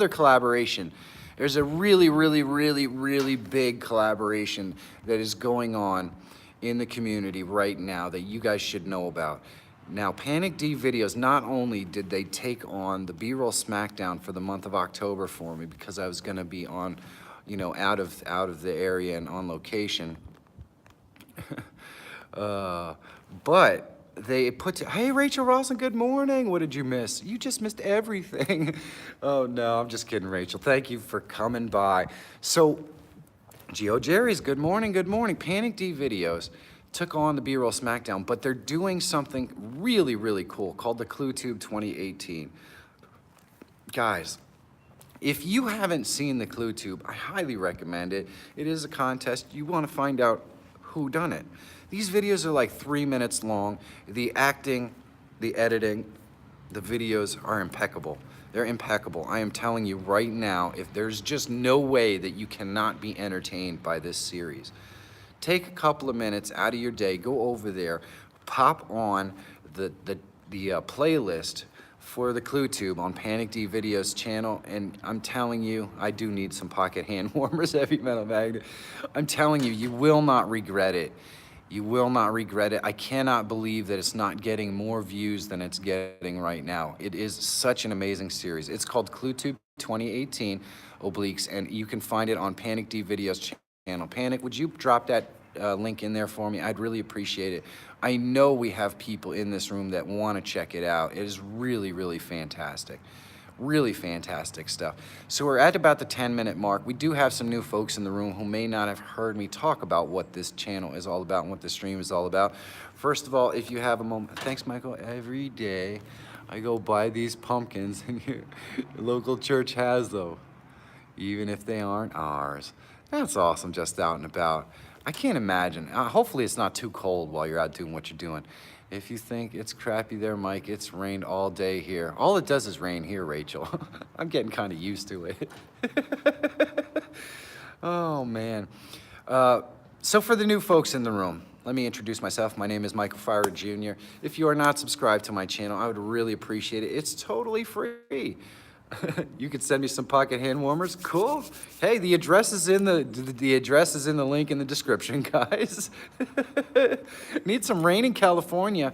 collaboration. There's a really big collaboration that is going on in the community right now that you guys should know about. Now, Panic D Videos, not only did they take on the B-roll Smackdown for the month of October for me, because I was gonna be on, you know, out of the area and on location, but they put, hey, Rachel Rawson, good morning. What did you miss? You just missed everything. Oh, no, I'm just kidding, Rachel. Thank you for coming by. So, Geo Jerry's, good morning, good morning. Panic D Videos took on the B-roll Smackdown, but they're doing something really cool called the Clue Tube 2018. Guys, if you haven't seen the Clue Tube, I highly recommend it. It is a contest. You want to find out who done it. These videos are like 3 minutes long. The acting, the editing, the videos are impeccable. They're impeccable. I am telling you right now, if there's just no way that you cannot be entertained by this series. Take a couple of minutes out of your day, go over there, pop on the playlist for the Clue Tube on Panic D Videos channel, and I'm telling you, I do need some pocket hand warmers, Heavy Metal Magnet. I'm telling you, you will not regret it. You will not regret it. I cannot believe that it's not getting more views than it's getting right now. It is such an amazing series. It's called Clue Tube 2018, Obliques, and you can find it on Panic D Videos channel. Panic, would you drop that link in there for me? I'd really appreciate it. I know we have people in this room that want to check it out. It is really fantastic. Really fantastic stuff. So we're at about the 10-minute mark. We do have some new folks in the room who may not have heard me talk about what this channel is all about and what the stream is all about. First of all, if you have a moment, thanks, Michael. Every day I go buy these pumpkins and your local church has them, even if they aren't ours. That's awesome, just out and about. I can't imagine. Hopefully it's not too cold while you're out doing what you're doing. If you think it's crappy there, Mike, it's rained all day here. All it does is rain here, Rachel. I'm getting kind of used to it. Oh, man. So for the new folks in the room, let me introduce myself. My name is Macarthur Rd Jr. If you are not subscribed to my channel, I would really appreciate it. It's totally free. You could send me some pocket hand warmers. Cool. Hey, the address is in the link in the description, guys. Need some rain in California.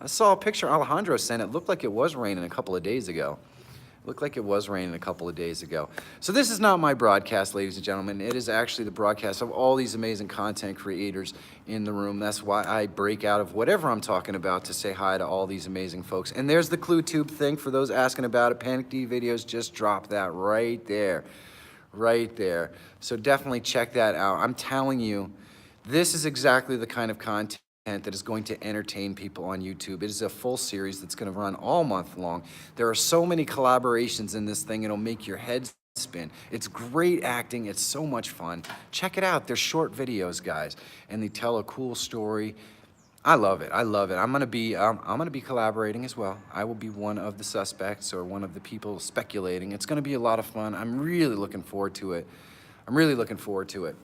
I saw a picture Alejandro sent. It looked like it was raining a couple of days ago. So this is not my broadcast, ladies and gentlemen. It is actually the broadcast of all these amazing content creators in the room. That's why I break out of whatever I'm talking about to say hi to all these amazing folks. And there's the Clue Tube thing for those asking about it. Panic D Videos just dropped that right there. So definitely check that out. I'm telling you, this is exactly the kind of content that is going to entertain people on YouTube. It is a full series that's going to run all month long. There are so many collaborations in this thing, it'll make your head spin. It's great acting, it's so much fun. Check it out, they're short videos, guys, and they tell a cool story. I love it, I love it. I'm gonna be collaborating as well. I will be one of the suspects or one of the people speculating. It's gonna be a lot of fun. I'm really looking forward to it. I'm really looking forward to it.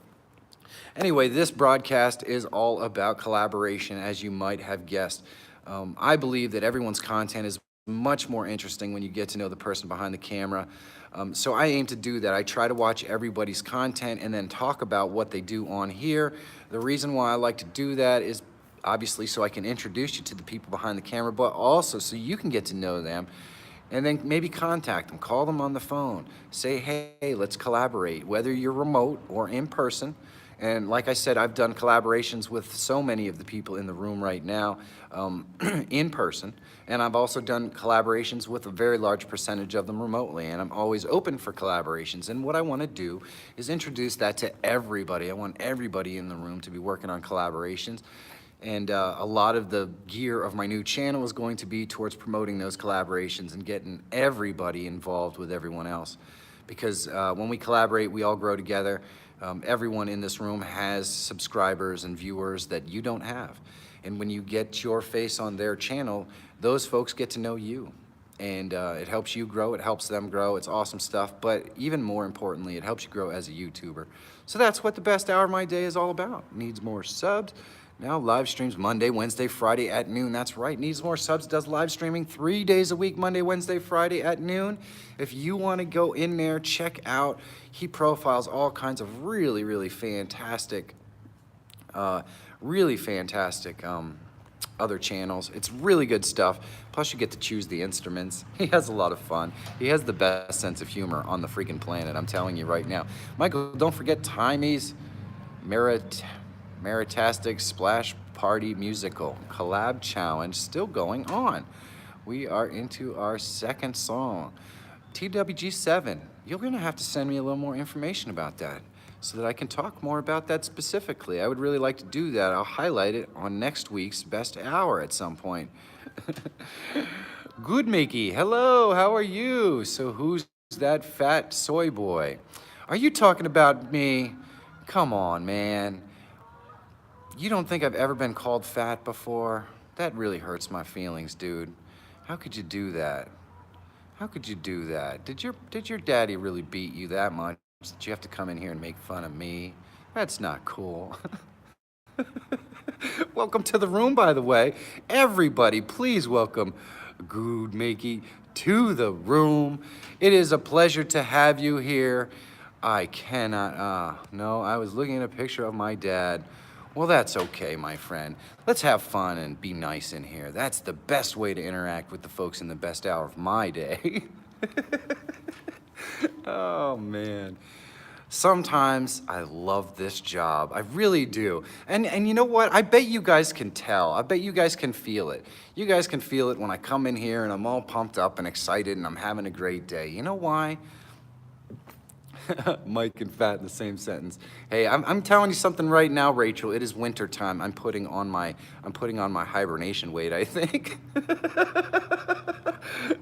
Anyway, this broadcast is all about collaboration, as you might have guessed. I believe that everyone's content is much more interesting when you get to know the person behind the camera. So I aim to do that. I try to watch everybody's content and then talk about what they do on here. The reason why I like to do that is obviously so I can introduce you to the people behind the camera, but also so you can get to know them and then maybe contact them, call them on the phone, say, hey, let's collaborate, whether you're remote or in person. And like I said, I've done collaborations with so many of the people in the room right now in person. And I've also done collaborations with a very large percentage of them remotely. And I'm always open for collaborations. And what I want to do is introduce that to everybody. I want everybody in the room to be working on collaborations. And a lot of the gear of my new channel is going to be towards promoting those collaborations and getting everybody involved with everyone else. Because when we collaborate, we all grow together. Everyone in this room has subscribers and viewers that you don't have. And when you get your face on their channel, those folks get to know you. And it helps you grow, it helps them grow, it's awesome stuff. But even more importantly, it helps you grow as a YouTuber. So that's what the best hour of my day is all about. Needs more subs. Now live streams Monday, Wednesday, Friday at noon. That's right, Needs More Subs does live streaming 3 days a week, Monday, Wednesday, Friday at noon. If you want to go in there, check out, he profiles all kinds of really fantastic, other channels. It's really good stuff. Plus you get to choose the instruments. He has a lot of fun. He has the best sense of humor on the freaking planet, I'm telling you right now. Michael, don't forget Timey's Meritastic Splash Party Musical Collab Challenge still going on. We are into our second song. TWG7, you're gonna have to send me a little more information about that so that I can talk more about that specifically. I would really like to do that. I'll highlight it on next week's best hour at some point. Good Mickey, hello, how are you? So who's that fat soy boy? Are you talking about me? Come on, man. You don't think I've ever been called fat before? That really hurts my feelings, dude. How could you do that? How could you do that? Did your daddy really beat you that much that you have to come in here and make fun of me? That's not cool. Welcome to the room, by the way. Everybody, please welcome Good Makey to the room. It is a pleasure to have you here. I cannot, no, I was looking at a picture of my dad. Well, that's okay, my friend. Let's have fun and be nice in here. That's the best way to interact with the folks in the best hour of my day. Oh, man. Sometimes I love this job. I really do. And you know what? I bet you guys can tell. I bet you guys can feel it. You guys can feel it when I come in here and I'm all pumped up and excited and I'm having a great day. You know why? Mike and fat in the same sentence. Hey, I'm telling you something right now, Rachel. It is winter time. I'm putting on my hibernation weight, I think.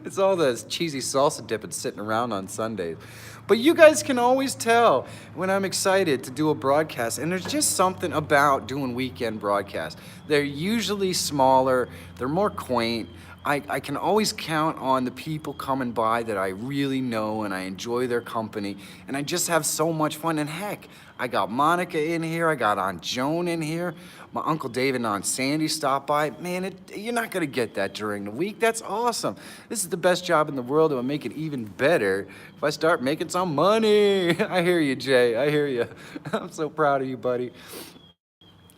It's all this cheesy salsa dip that's sitting around on Sundays. But you guys can always tell when I'm excited to do a broadcast, and there's just something about doing weekend broadcasts. They're usually smaller, they're more quaint. I can always count on the people coming by that I really know and I enjoy their company and I just have so much fun. And heck, I got Monica in here, I got Aunt Joan in here, my Uncle David and Aunt Sandy stopped by. Man, you're not gonna get that during the week. That's awesome. This is the best job in the world. It will make it even better if I start making some money. I hear you, Jay, I hear you. I'm so proud of you, buddy.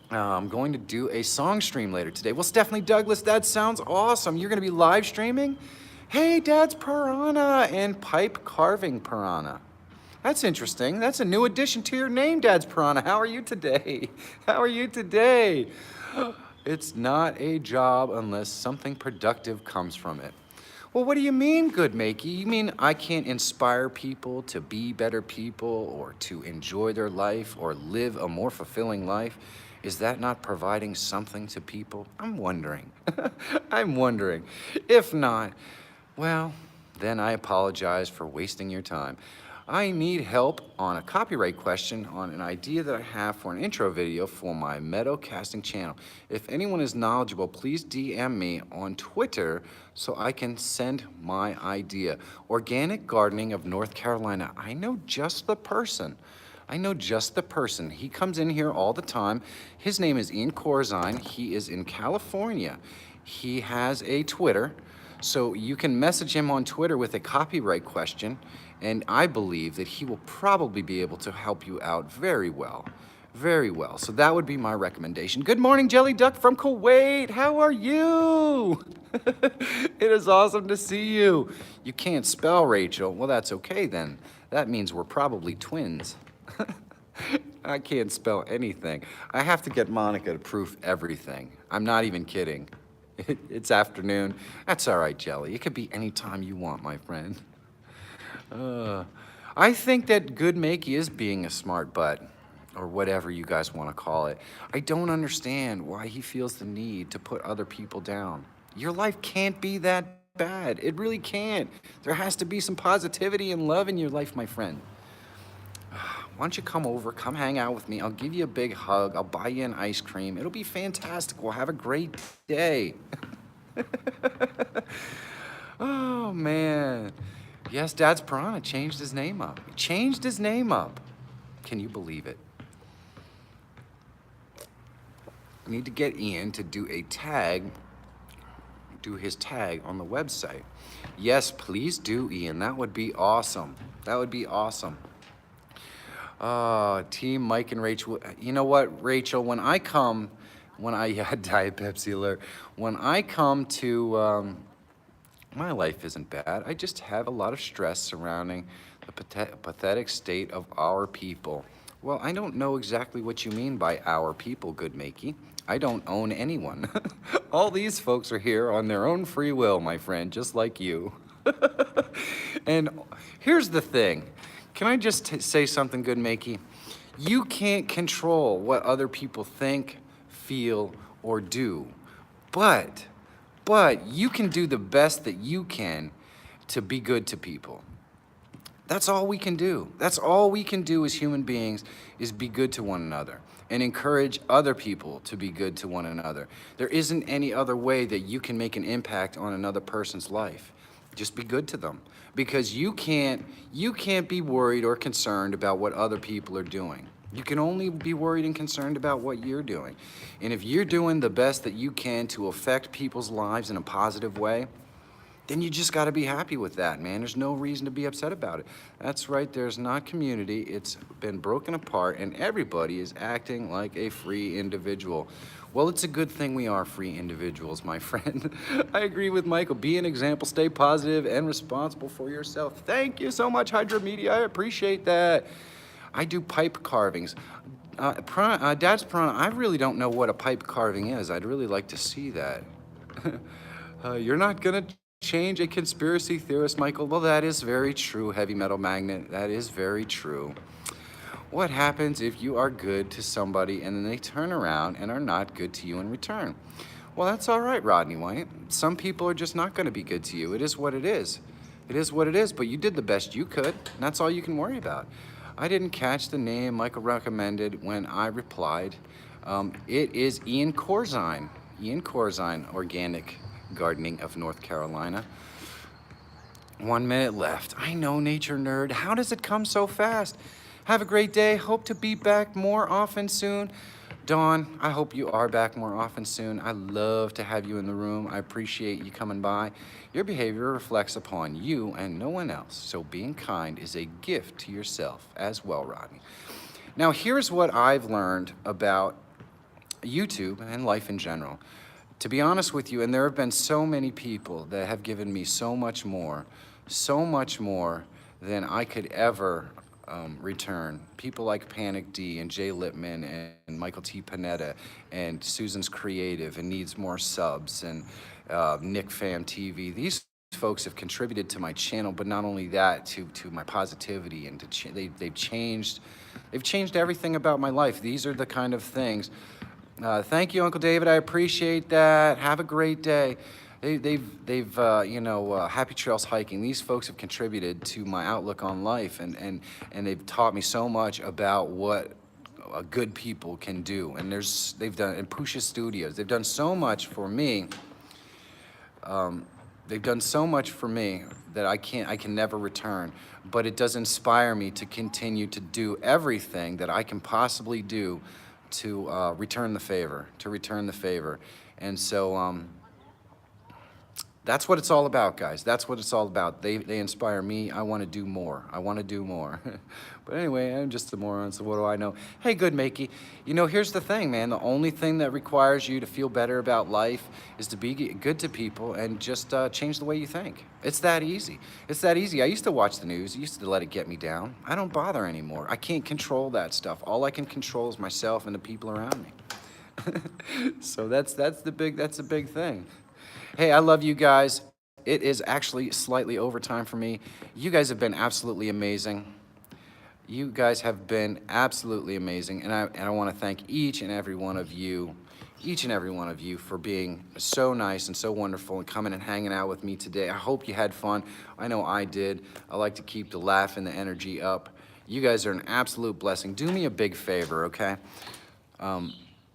I'm going to do a song stream later today. Well, Stephanie Douglas, that sounds awesome. You're going to be live streaming? Hey, Dad's Piranha and Pipe Carving Piranha. That's interesting. That's a new addition to your name, Dad's Piranha. How are you today? How are you today? It's not a job unless something productive comes from it. Well, what do you mean, Good Makey? You mean I can't inspire people to be better people or to enjoy their life or live a more fulfilling life? Is that not providing something to people? I'm wondering. I'm wondering. If not, well, then I apologize for wasting your time. I need help on a copyright question on an idea that I have for an intro video for my Meadow Casting channel. If anyone is knowledgeable, please DM me on Twitter so I can send my idea. Organic gardening of North Carolina. I know just the person. I know just the person. He comes in here all the time. His name is Ian Corzine. He is in California. He has a Twitter. So you can message him on Twitter with a copyright question, and I believe that he will probably be able to help you out very well. Very well. So that would be my recommendation. Good morning, Jelly Duck from Kuwait. How are you? It is awesome to see you. You can't spell, Rachel. Well, that's okay then. That means we're probably twins. I can't spell anything. I have to get Monica to proof everything. I'm not even kidding. It's afternoon. That's all right, Jelly. It could be any time you want, my friend. I think that Good Makey is being a smart butt, or whatever you guys want to call it. I don't understand why he feels the need to put other people down. Your life can't be that bad. It really can't. There has to be some positivity and love in your life, my friend. Why don't you come over, come hang out with me. I'll give you a big hug. I'll buy you an ice cream. It'll be fantastic. We'll have a great day. Oh, man. Yes, Dad's Piranha changed his name up. He changed his name up. Can you believe it? I need to get Ian to do a tag, do his tag on the website. Yes, please do, Ian. That would be awesome. That would be awesome. Team Mike and Rachel. You know what, Rachel, when I Diet Pepsi alert. When I come to, my life isn't bad. I just have a lot of stress surrounding the pathetic state of our people. Well, I don't know exactly what you mean by our people, Good Makey. I don't own anyone. All these folks are here on their own free will, my friend, just like you. And here's the thing. Can I just say something, Good Makey? You can't control what other people think, feel, or do. But you can do the best that you can to be good to people. That's all we can do. That's all we can do as human beings is be good to one another and encourage other people to be good to one another. There isn't any other way that you can make an impact on another person's life. Just be good to them, because you can't be worried or concerned about what other people are doing. You can only be worried and concerned about what you're doing. And if you're doing the best that you can to affect people's lives in a positive way, then you just got to be happy with that, man. There's no reason to be upset about it. That's right, there's not community. It's been broken apart, and everybody is acting like a free individual. Well, it's a good thing we are free individuals, my friend. I agree with Michael. Be an example, stay positive, and responsible for yourself. Thank you so much, Hydra Media. I appreciate that. I do pipe carvings. Dad's Piranha, I really don't know what a pipe carving is. I'd really like to see that. You're not gonna change a conspiracy theorist, Michael. Well, that is very true, Heavy Metal Magnet. That is very true. What happens if you are good to somebody and then they turn around and are not good to you in return? Well, that's all right, Rodney White. Some people are just not going to be good to you. It is what it is. It is what it is, but you did the best you could, and that's all you can worry about. I didn't catch the name Michael recommended when I replied. It is Ian Corzine. Ian Corzine, Organic Gardening of North Carolina. 1 minute left. I know, Nature Nerd. How does it come so fast? Have a great day. Hope to be back more often soon. Dawn, I hope you are back more often soon. I love to have you in the room. I appreciate you coming by. Your behavior reflects upon you and no one else, so being kind is a gift to yourself as well, Rodney. Now, here's what I've learned about YouTube and life in general. To be honest with you, and there have been so many people that have given me so much more than I could ever return. People like Panic D and Jay Lippman and Michael T. Panetta and Susan's Creative and Needs More Subs and Nick Fam TV. These folks have contributed to my channel, but not only that, to my positivity, and they've changed everything about my life. These are the kind of things Thank you, Uncle David. I appreciate that. Have a great day. Happy Trails Hiking. These folks have contributed to my outlook on life, and they've taught me so much about what good people can do. And they've done in Pusha Studios. They've done so much for me. They've done so much for me that I can never return. But it does inspire me to continue to do everything that I can possibly do to return the favor. And so that's what it's all about, guys. That's what it's all about. They inspire me. I want to do more. But anyway, I'm just a moron, so what do I know? Hey, good Makey. You know, here's the thing, man. The only thing that requires you to feel better about life is to be good to people and just change the way you think. It's that easy. It's that easy. I used to watch the news. I used to let it get me down. I don't bother anymore. I can't control that stuff. All I can control is myself and the people around me. So that's the big thing. Hey, I love you guys. It is actually slightly overtime for me. You guys have been absolutely amazing. You guys have been absolutely amazing, and I want to thank each and every one of you for being so nice and so wonderful and coming and hanging out with me today. I hope you had fun. I know I did. I like to keep the laugh and the energy up. You guys are an absolute blessing. Do me a big favor, okay?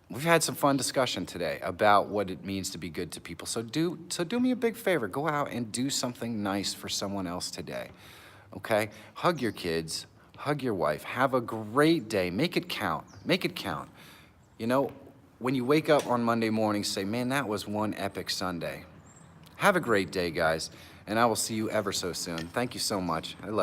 We've had some fun discussion today about what it means to be good to people. So do me a big favor. Go out and do something nice for someone else today, okay? Hug your kids. Hug your wife. Have a great day. Make it count. Make it count. You know, when you wake up on Monday morning, say, man, that was one epic Sunday. Have a great day, guys, and I will see you ever so soon. Thank you so much. I love you.